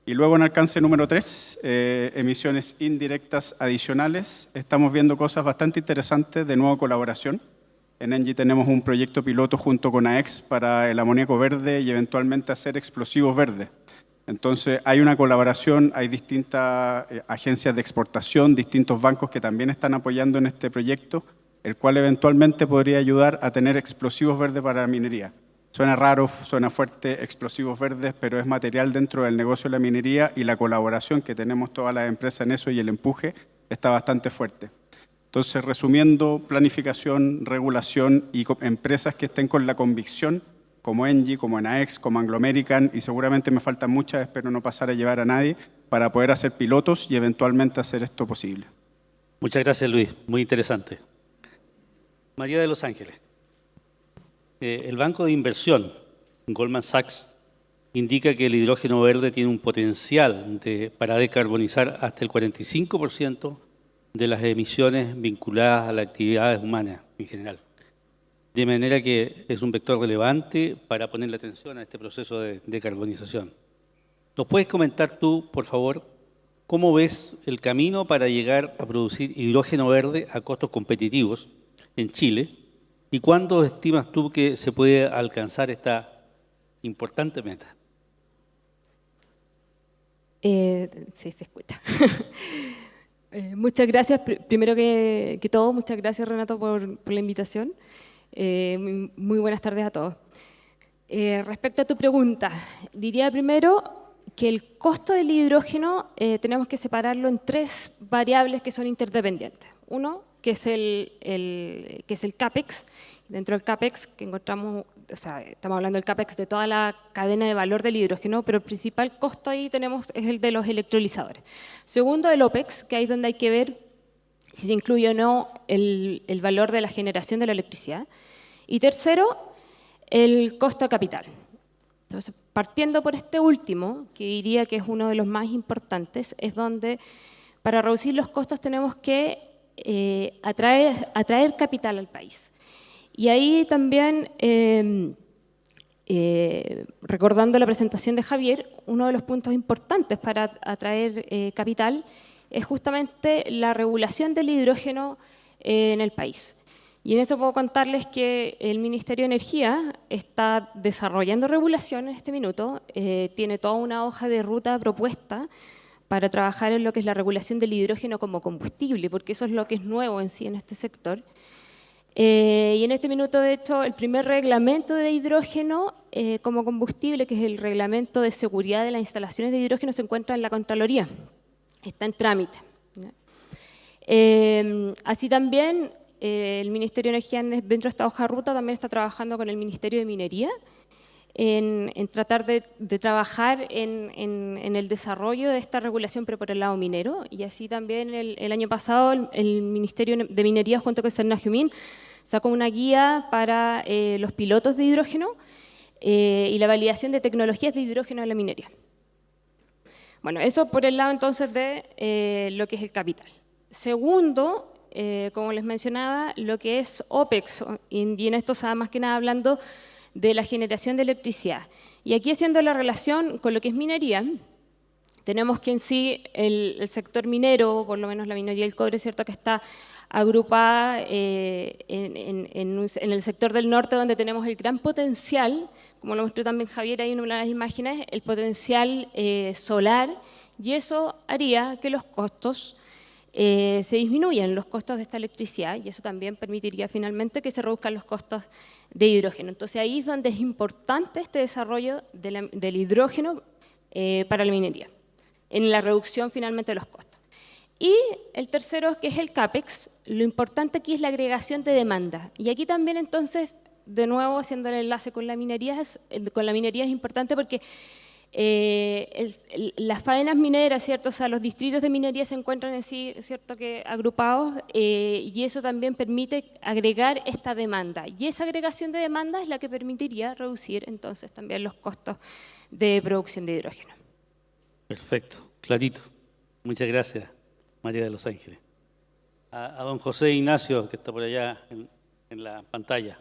Y luego en alcance número 3, emisiones indirectas adicionales. Estamos viendo cosas bastante interesantes de nueva colaboración. En ENGIE tenemos un proyecto piloto junto con AEX para el amoníaco verde y eventualmente hacer explosivos verdes. Entonces, hay una colaboración, hay distintas agencias de exportación, distintos bancos que también están apoyando en este proyecto, el cual eventualmente podría ayudar a tener explosivos verdes para la minería. Suena raro, suena fuerte, explosivos verdes, pero es material dentro del negocio de la minería y la colaboración que tenemos todas las empresas en eso y el empuje está bastante fuerte. Entonces, resumiendo, planificación, regulación y empresas que estén con la convicción, como ENGIE, como ENAEX, como Anglo American, y seguramente me faltan muchas, espero no pasar a llevar a nadie, para poder hacer pilotos y eventualmente hacer esto posible. Muchas gracias, Luis. Muy interesante. María de Los Ángeles. El banco de inversión, Goldman Sachs, indica que el hidrógeno verde tiene un potencial para decarbonizar hasta el 45% de las emisiones vinculadas a las actividades humanas en general. De manera que es un vector relevante para ponerle atención a este proceso de decarbonización. ¿Nos puedes comentar tú, por favor, cómo ves el camino para llegar a producir hidrógeno verde a costos competitivos en Chile ¿Y cuándo estimas tú que se puede alcanzar esta importante meta? Sí, se escucha. Muchas gracias. Primero que todo, muchas gracias, Renato, por la invitación. Muy buenas tardes a todos. Respecto a tu pregunta, diría primero que el costo del hidrógeno tenemos que separarlo en 3 variables que son interdependientes. Uno, que es el CAPEX. Dentro del CAPEX que encontramos, o sea, estamos hablando del CAPEX de toda la cadena de valor del hidrógeno, pero el principal costo ahí tenemos es el de los electrolizadores. Segundo, el OPEX, que ahí es donde hay que ver si se incluye o no el valor de la generación de la electricidad. Y tercero, el costo de capital. Entonces, partiendo por este último, que diría que es uno de los más importantes, es donde para reducir los costos tenemos que atraer capital al país. Y ahí también, recordando la presentación de Javier, uno de los puntos importantes para atraer capital es justamente la regulación del hidrógeno en el país. Y en eso puedo contarles que el Ministerio de Energía está desarrollando regulación en este minuto, tiene toda una hoja de ruta propuesta para trabajar en lo que es la regulación del hidrógeno como combustible, porque eso es lo que es nuevo en sí en este sector. Y en este minuto, de hecho, el primer reglamento de hidrógeno como combustible, que es el reglamento de seguridad de las instalaciones de hidrógeno, se encuentra en la Contraloría, está en trámite. Así también, el Ministerio de Energía, dentro de esta hoja de ruta, también está trabajando con el Ministerio de Minería en tratar de trabajar en el desarrollo de esta regulación, pero por el lado minero. Y así también el año pasado el Ministerio de Minería, junto con Cernagiumín, sacó una guía para los pilotos de hidrógeno y la validación de tecnologías de hidrógeno en la minería. Bueno, eso por el lado entonces de lo que es el capital. Segundo, como les mencionaba, lo que es OPEX, y en esto más que nada hablando de la generación de electricidad. Y aquí haciendo la relación con lo que es minería, tenemos que en sí el sector minero, por lo menos la minería del cobre, ¿cierto?, que está agrupada en el sector del norte, donde tenemos el gran potencial, como lo mostró también Javier ahí en una de las imágenes, el potencial solar, y eso haría que los costos se disminuyan, los costos de esta electricidad, y eso también permitiría finalmente que se reduzcan los costos de hidrógeno. Entonces ahí es donde es importante este desarrollo del hidrógeno para la minería, en la reducción finalmente de los costos. Y el tercero, que es el CAPEX, lo importante aquí es la agregación de demanda. Y aquí también entonces, de nuevo haciendo el enlace con la minería es importante porque las faenas mineras, ¿cierto? O sea, los distritos de minería se encuentran en sí, ¿cierto?, que agrupados, y eso también permite agregar esta demanda. Y esa agregación de demanda es la que permitiría reducir entonces también los costos de producción de hidrógeno. Perfecto, clarito. Muchas gracias, María de los Ángeles. A don José Ignacio, que está por allá en la pantalla.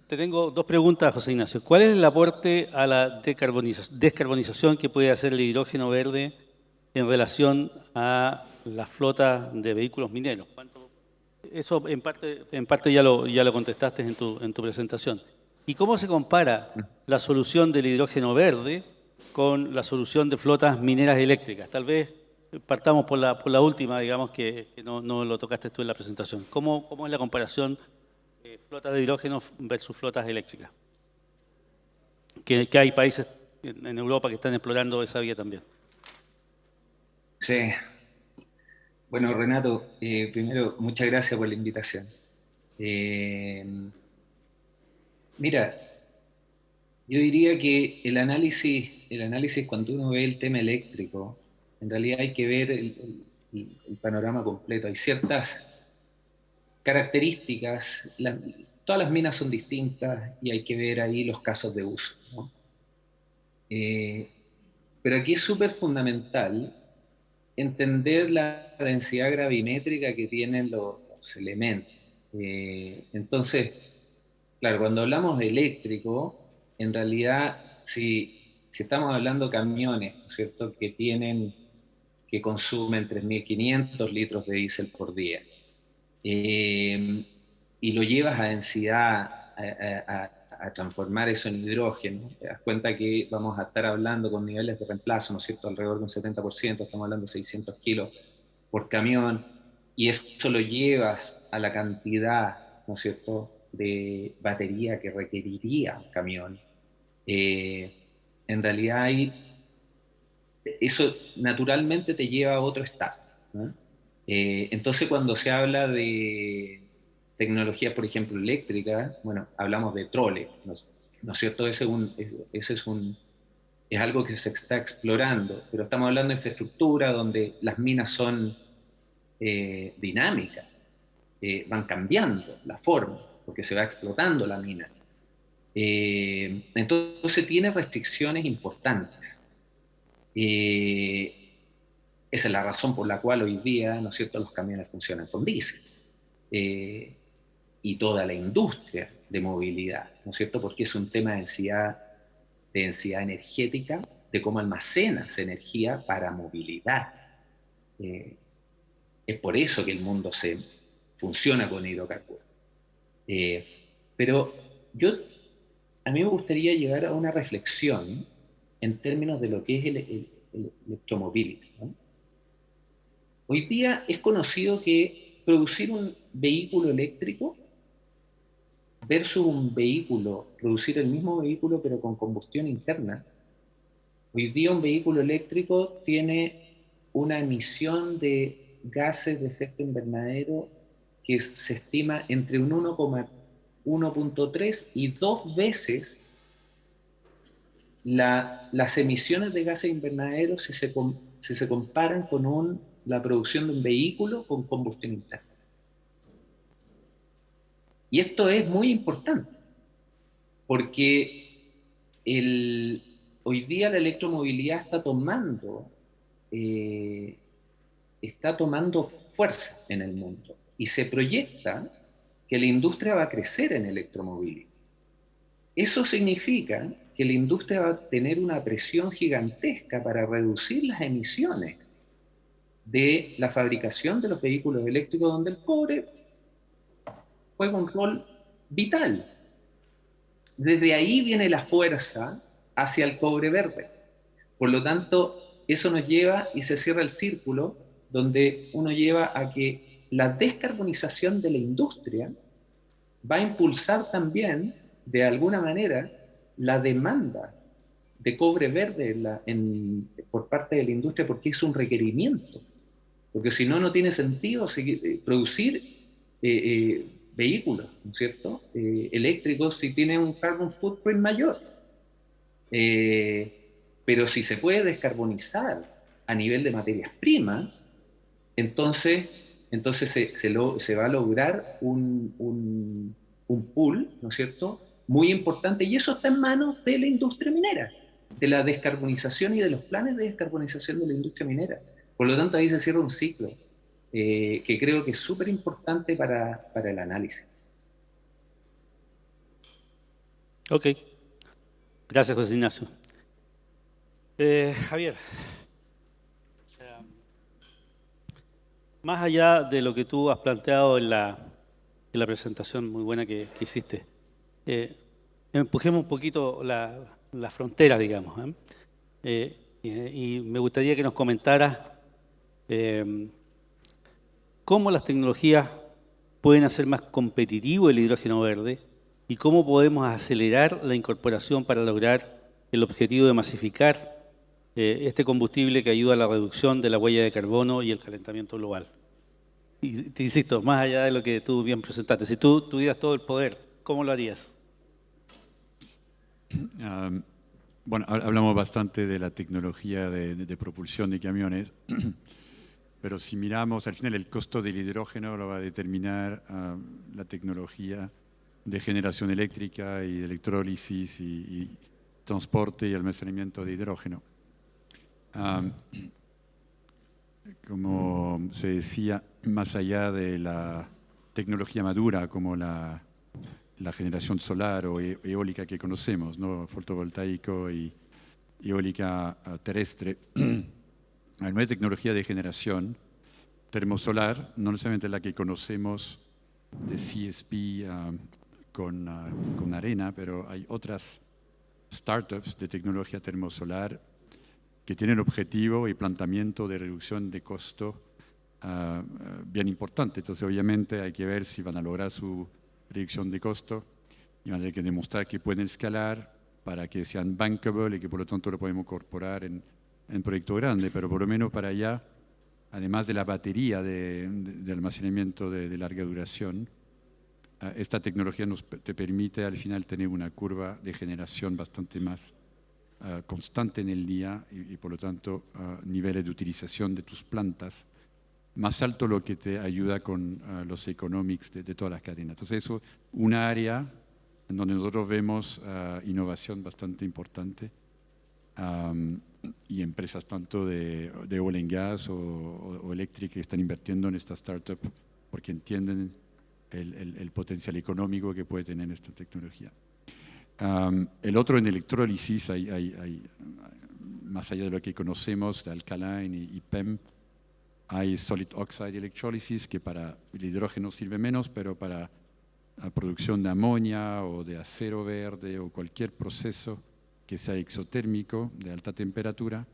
Te tengo 2 preguntas, José Ignacio. ¿Cuál es el aporte a la descarbonización que puede hacer el hidrógeno verde en relación a la flota de vehículos mineros? Eso en parte ya lo contestaste en tu presentación. ¿Y cómo se compara la solución del hidrógeno verde con la solución de flotas mineras eléctricas? Tal vez partamos por la última, digamos, que no lo tocaste tú en la presentación. ¿Cómo es la comparación flotas de hidrógeno versus flotas eléctricas? Que hay países en Europa que están explorando esa vía también. Sí. Bueno, Renato, primero, muchas gracias por la invitación. Mira, yo diría que el análisis cuando uno ve el tema eléctrico, en realidad hay que ver el panorama completo. Hay ciertas características, todas las minas son distintas y hay que ver ahí los casos de uso, ¿no? Pero aquí es súper fundamental entender la densidad gravimétrica que tienen los elementos. Entonces, claro, cuando hablamos de eléctrico, en realidad, si estamos hablando de camiones, ¿no es cierto?, que consumen 3.500 litros de diésel por día, y lo llevas a densidad, a transformar eso en hidrógeno, te das cuenta que vamos a estar hablando con niveles de reemplazo, ¿no es cierto?, alrededor de un 70%, estamos hablando de 600 kilos por camión, y eso lo llevas a la cantidad, ¿no es cierto?, de batería que requeriría un camión. En realidad eso naturalmente te lleva a otro estado, ¿no? Entonces cuando se habla de tecnología, por ejemplo, eléctrica, bueno, hablamos de trole, ¿no es cierto? Ese es algo que se está explorando, pero estamos hablando de infraestructura donde las minas son dinámicas, van cambiando la forma, porque se va explotando la mina. Entonces tiene restricciones importantes. Esa es la razón por la cual hoy día, ¿no es cierto?, los camiones funcionan con diésel. Y toda la industria de movilidad, ¿no es cierto?, porque es un tema de densidad energética, de cómo almacenas energía para movilidad. Es por eso que el mundo funciona con hidrocarburos. Pero a mí me gustaría llegar a una reflexión en términos de lo que es el electromobility, ¿no? Hoy día es conocido que producir un vehículo eléctrico versus producir el mismo vehículo pero con combustión interna, hoy día un vehículo eléctrico tiene una emisión de gases de efecto invernadero que se estima entre un 1,3 y 2 veces las emisiones de gases invernaderos si se comparan con la producción de un vehículo con combustión interna. Y esto es muy importante, porque hoy día la electromovilidad está tomando fuerza en el mundo, y se proyecta que la industria va a crecer en electromovilidad. Eso significa que la industria va a tener una presión gigantesca para reducir las emisiones de la fabricación de los vehículos eléctricos, donde el cobre juega un rol vital. Desde ahí viene la fuerza hacia el cobre verde. Por lo tanto, eso nos lleva y se cierra el círculo donde uno lleva a que la descarbonización de la industria va a impulsar también, de alguna manera, la demanda de cobre verde por parte de la industria, porque es un requerimiento. Porque si no, no tiene sentido producir vehículos, ¿no es cierto?, eléctricos, si tienen un carbon footprint mayor. Pero si se puede descarbonizar a nivel de materias primas, entonces se va a lograr un pool, ¿no es cierto?, muy importante, y eso está en manos de la industria minera, de la descarbonización y de los planes de descarbonización de la industria minera. Por lo tanto, ahí se cierra un ciclo que creo que es súper importante para el análisis. Ok. Gracias, José Ignacio. Javier, más allá de lo que tú has planteado en la presentación muy buena que hiciste, empujemos un poquito la frontera, digamos, y me gustaría que nos comentaras cómo las tecnologías pueden hacer más competitivo el hidrógeno verde y cómo podemos acelerar la incorporación para lograr el objetivo de masificar este combustible que ayuda a la reducción de la huella de carbono y el calentamiento global. Y te insisto, más allá de lo que tú bien presentaste, si tú tuvieras todo el poder, ¿cómo lo harías? Bueno, hablamos bastante de la tecnología de propulsión de camiones, pero si miramos, al final el costo del hidrógeno lo va a determinar la tecnología de generación eléctrica y de electrólisis y transporte y almacenamiento de hidrógeno. Como se decía, más allá de la tecnología madura como la generación solar o eólica que conocemos, ¿no?, fotovoltaico y eólica terrestre, hay una tecnología de generación termosolar, no necesariamente la que conocemos de CSP con arena, pero hay otras startups de tecnología termosolar que tienen objetivo y planteamiento de reducción de costo bien importante. Entonces, obviamente, hay que ver si van a lograr su reducción de costo y van a tener que demostrar que pueden escalar para que sean bankable y que por lo tanto lo podemos incorporar en proyecto grande, pero por lo menos para allá, además de la batería de almacenamiento de larga duración, esta tecnología te permite al final tener una curva de generación bastante más constante en el día y por lo tanto niveles de utilización de tus plantas más alto, lo que te ayuda con los economics de todas las cadenas. Entonces eso, una área en donde nosotros vemos innovación bastante importante y empresas tanto de oil and gas o eléctrica que están invirtiendo en esta startup porque entienden el potencial económico que puede tener esta tecnología. El otro en electrólisis, hay, más allá de lo que conocemos, de alkaline y PEM, hay solid oxide electrólisis que para el hidrógeno sirve menos, pero para la producción de amonia o de acero verde o cualquier proceso que sea exotérmico de alta temperatura,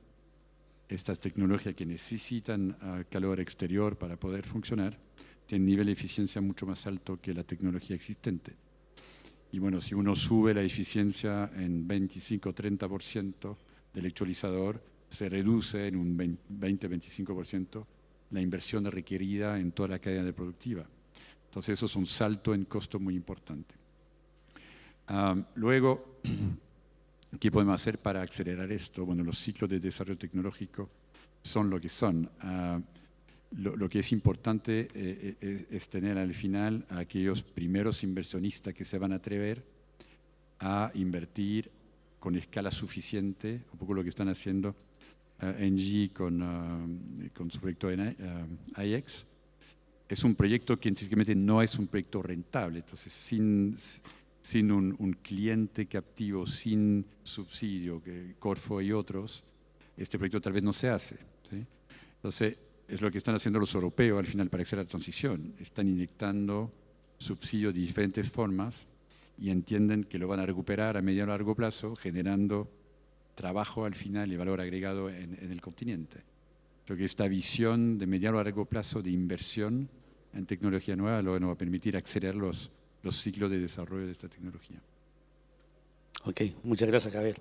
estas tecnologías que necesitan calor exterior para poder funcionar tienen nivel de eficiencia mucho más alto que la tecnología existente. Y bueno, si uno sube la eficiencia en 25-30% del electrolizador, se reduce en un 20-25% la inversión requerida en toda la cadena productiva. Entonces eso es un salto en costo muy importante. Luego, ¿qué podemos hacer para acelerar esto? Bueno, los ciclos de desarrollo tecnológico son lo que son. Lo que es importante es tener al final a aquellos primeros inversionistas que se van a atrever a invertir con escala suficiente, un poco lo que están haciendo Engie con su proyecto IX. Es un proyecto que sencillamente no es un proyecto rentable, entonces sin un cliente captivo, sin subsidio, Corfo y otros, este proyecto tal vez no se hace, ¿sí? Entonces, es lo que están haciendo los europeos al final para hacer la transición. Están inyectando subsidios de diferentes formas y entienden que lo van a recuperar a mediano y largo plazo, generando trabajo al final y valor agregado en el continente. Creo que esta visión de mediano a largo plazo de inversión en tecnología nueva lo va a permitir acelerar los ciclos de desarrollo de esta tecnología. Ok, muchas gracias, Javier.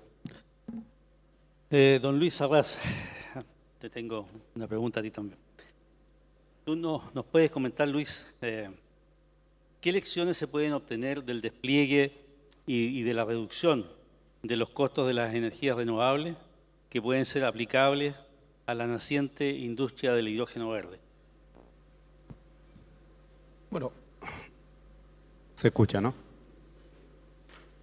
Don Luis Arras, te tengo una pregunta a ti también. ¿Tú nos puedes comentar, Luis, qué lecciones se pueden obtener del despliegue y de la reducción de los costos de las energías renovables que pueden ser aplicables a la naciente industria del hidrógeno verde? Bueno, se escucha, ¿no?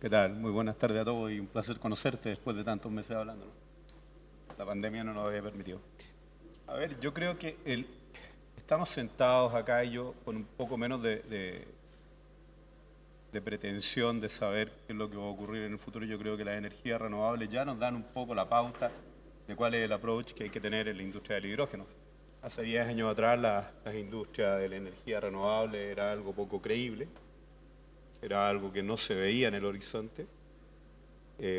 ¿Qué tal? Muy buenas tardes a todos y un placer conocerte después de tantos meses hablando, ¿no? La pandemia no nos había permitido. A ver, yo creo que estamos sentados acá y yo con un poco menos de pretensión de saber qué es lo que va a ocurrir en el futuro. Yo creo que las energías renovables ya nos dan un poco la pauta de cuál es el approach que hay que tener en la industria del hidrógeno. Hace 10 años atrás las industrias de la energía renovable era algo poco creíble, era algo que no se veía en el horizonte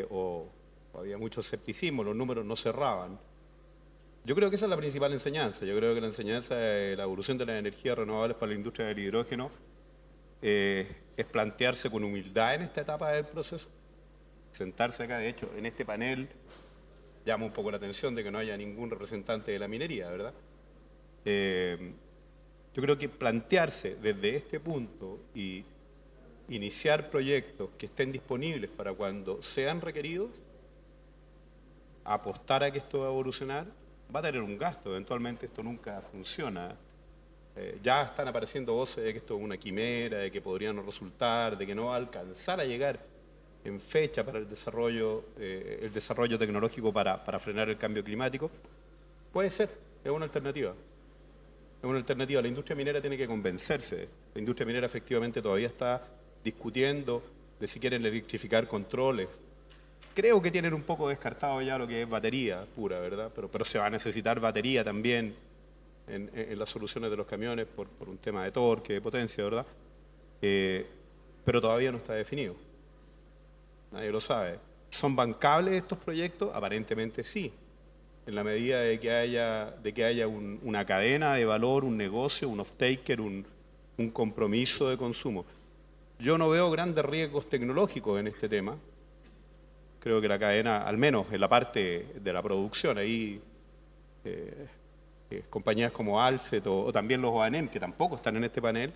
o había mucho escepticismo, los números no cerraban. Yo creo que esa es la principal enseñanza. Yo creo que la enseñanza de la evolución de las energías renovables para la industria del hidrógeno es plantearse con humildad en esta etapa del proceso, sentarse acá. De hecho, en este panel llama un poco la atención de que no haya ningún representante de la minería, ¿verdad? Yo creo que plantearse desde este punto y iniciar proyectos que estén disponibles para cuando sean requeridos, apostar a que esto va a evolucionar, va a tener un gasto, eventualmente esto nunca funciona. Ya están apareciendo voces de que esto es una quimera, de que podría no resultar, de que no va a alcanzar a llegar en fecha para el desarrollo tecnológico para frenar el cambio climático. Puede ser, es una alternativa. Es una alternativa. La industria minera tiene que convencerse. La industria minera efectivamente todavía está discutiendo de si quieren electrificar controles. Creo que tienen un poco descartado ya lo que es batería pura, ¿verdad? Pero se va a necesitar batería también en las soluciones de los camiones por un tema de torque, de potencia, ¿verdad? Pero todavía no está definido. Nadie lo sabe. ¿Son bancables estos proyectos? Aparentemente sí, en la medida de que haya una cadena de valor, un negocio, un off-taker, un compromiso de consumo. Yo no veo grandes riesgos tecnológicos en este tema. Creo que la cadena, al menos en la parte de la producción, ahí compañías como Alset o también los O&M, que tampoco están en este panel,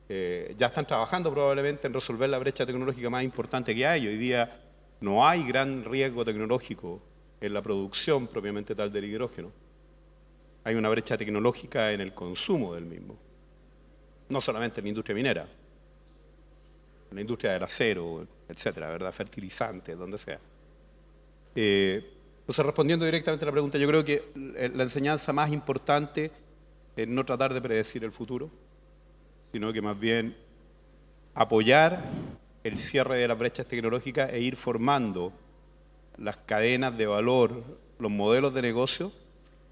ya están trabajando probablemente en resolver la brecha tecnológica más importante que hay. Hoy día no hay gran riesgo tecnológico en la producción propiamente tal del hidrógeno. Hay una brecha tecnológica en el consumo del mismo. No solamente en la industria minera, en la industria del acero, etcétera, ¿verdad? Fertilizantes, donde sea. Entonces, respondiendo directamente a la pregunta, yo creo que la enseñanza más importante es no tratar de predecir el futuro, sino que más bien apoyar el cierre de las brechas tecnológicas e ir formando las cadenas de valor, los modelos de negocio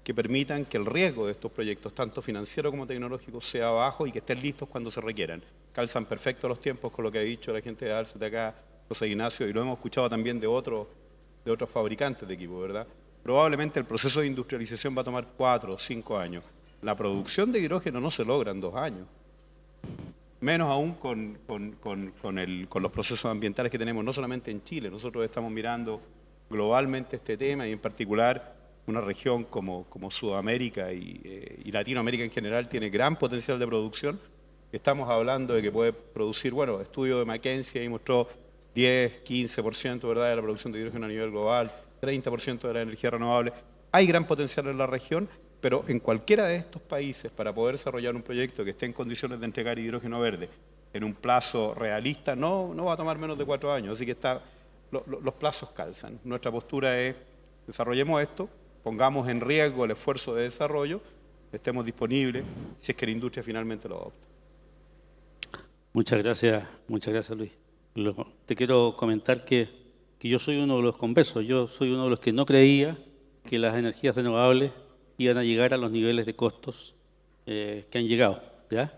que permitan que el riesgo de estos proyectos, tanto financiero como tecnológico, sea bajo y que estén listos cuando se requieran. Calzan perfecto los tiempos con lo que ha dicho la gente de Alset acá, José Ignacio, y lo hemos escuchado también de otros fabricantes de equipo, ¿verdad? Probablemente el proceso de industrialización va a tomar 4 o 5 años. La producción de hidrógeno no se logra en 2 años. Menos aún con los procesos ambientales que tenemos, no solamente en Chile. Nosotros estamos mirando globalmente este tema y en particular una región como Sudamérica y Latinoamérica en general tiene gran potencial de producción. Estamos hablando de que puede producir, bueno, estudio de McKinsey ahí mostró 10, 15%, ¿verdad?, de la producción de hidrógeno a nivel global, 30% de la energía renovable. Hay gran potencial en la región, pero en cualquiera de estos países, para poder desarrollar un proyecto que esté en condiciones de entregar hidrógeno verde en un plazo realista, no va a tomar menos de 4 años. Así que los plazos calzan. Nuestra postura es, desarrollemos esto, pongamos en riesgo el esfuerzo de desarrollo, estemos disponibles si es que la industria finalmente lo adopta. Muchas gracias Luis. Te quiero comentar que yo soy uno de los conversos, yo soy uno de los que no creía que las energías renovables iban a llegar a los niveles de costos que han llegado, ¿ya?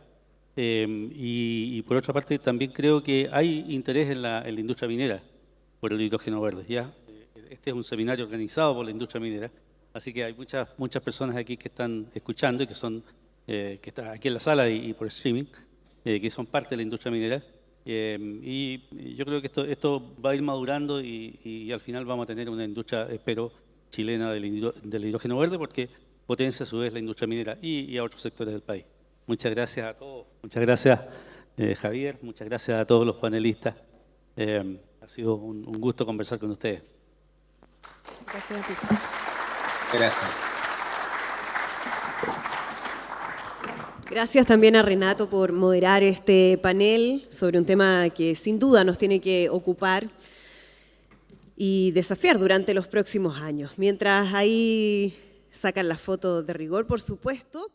Y por otra parte también creo que hay interés en la industria minera por el hidrógeno verde, ¿ya? Este es un seminario organizado por la industria minera, así que hay muchas personas aquí que están escuchando y que están aquí en la sala y por streaming, que son parte de la industria minera. Y yo creo que esto va a ir madurando y al final vamos a tener una industria, espero, chilena del hidrógeno verde, porque potencia a su vez la industria minera y a otros sectores del país. Muchas gracias a todos. Muchas gracias, Javier. Muchas gracias a todos los panelistas. Ha sido un gusto conversar con ustedes. Gracias a ti. Gracias. Gracias también a Renato por moderar este panel sobre un tema que sin duda nos tiene que ocupar y desafiar durante los próximos años. Mientras ahí sacan las fotos de rigor, por supuesto.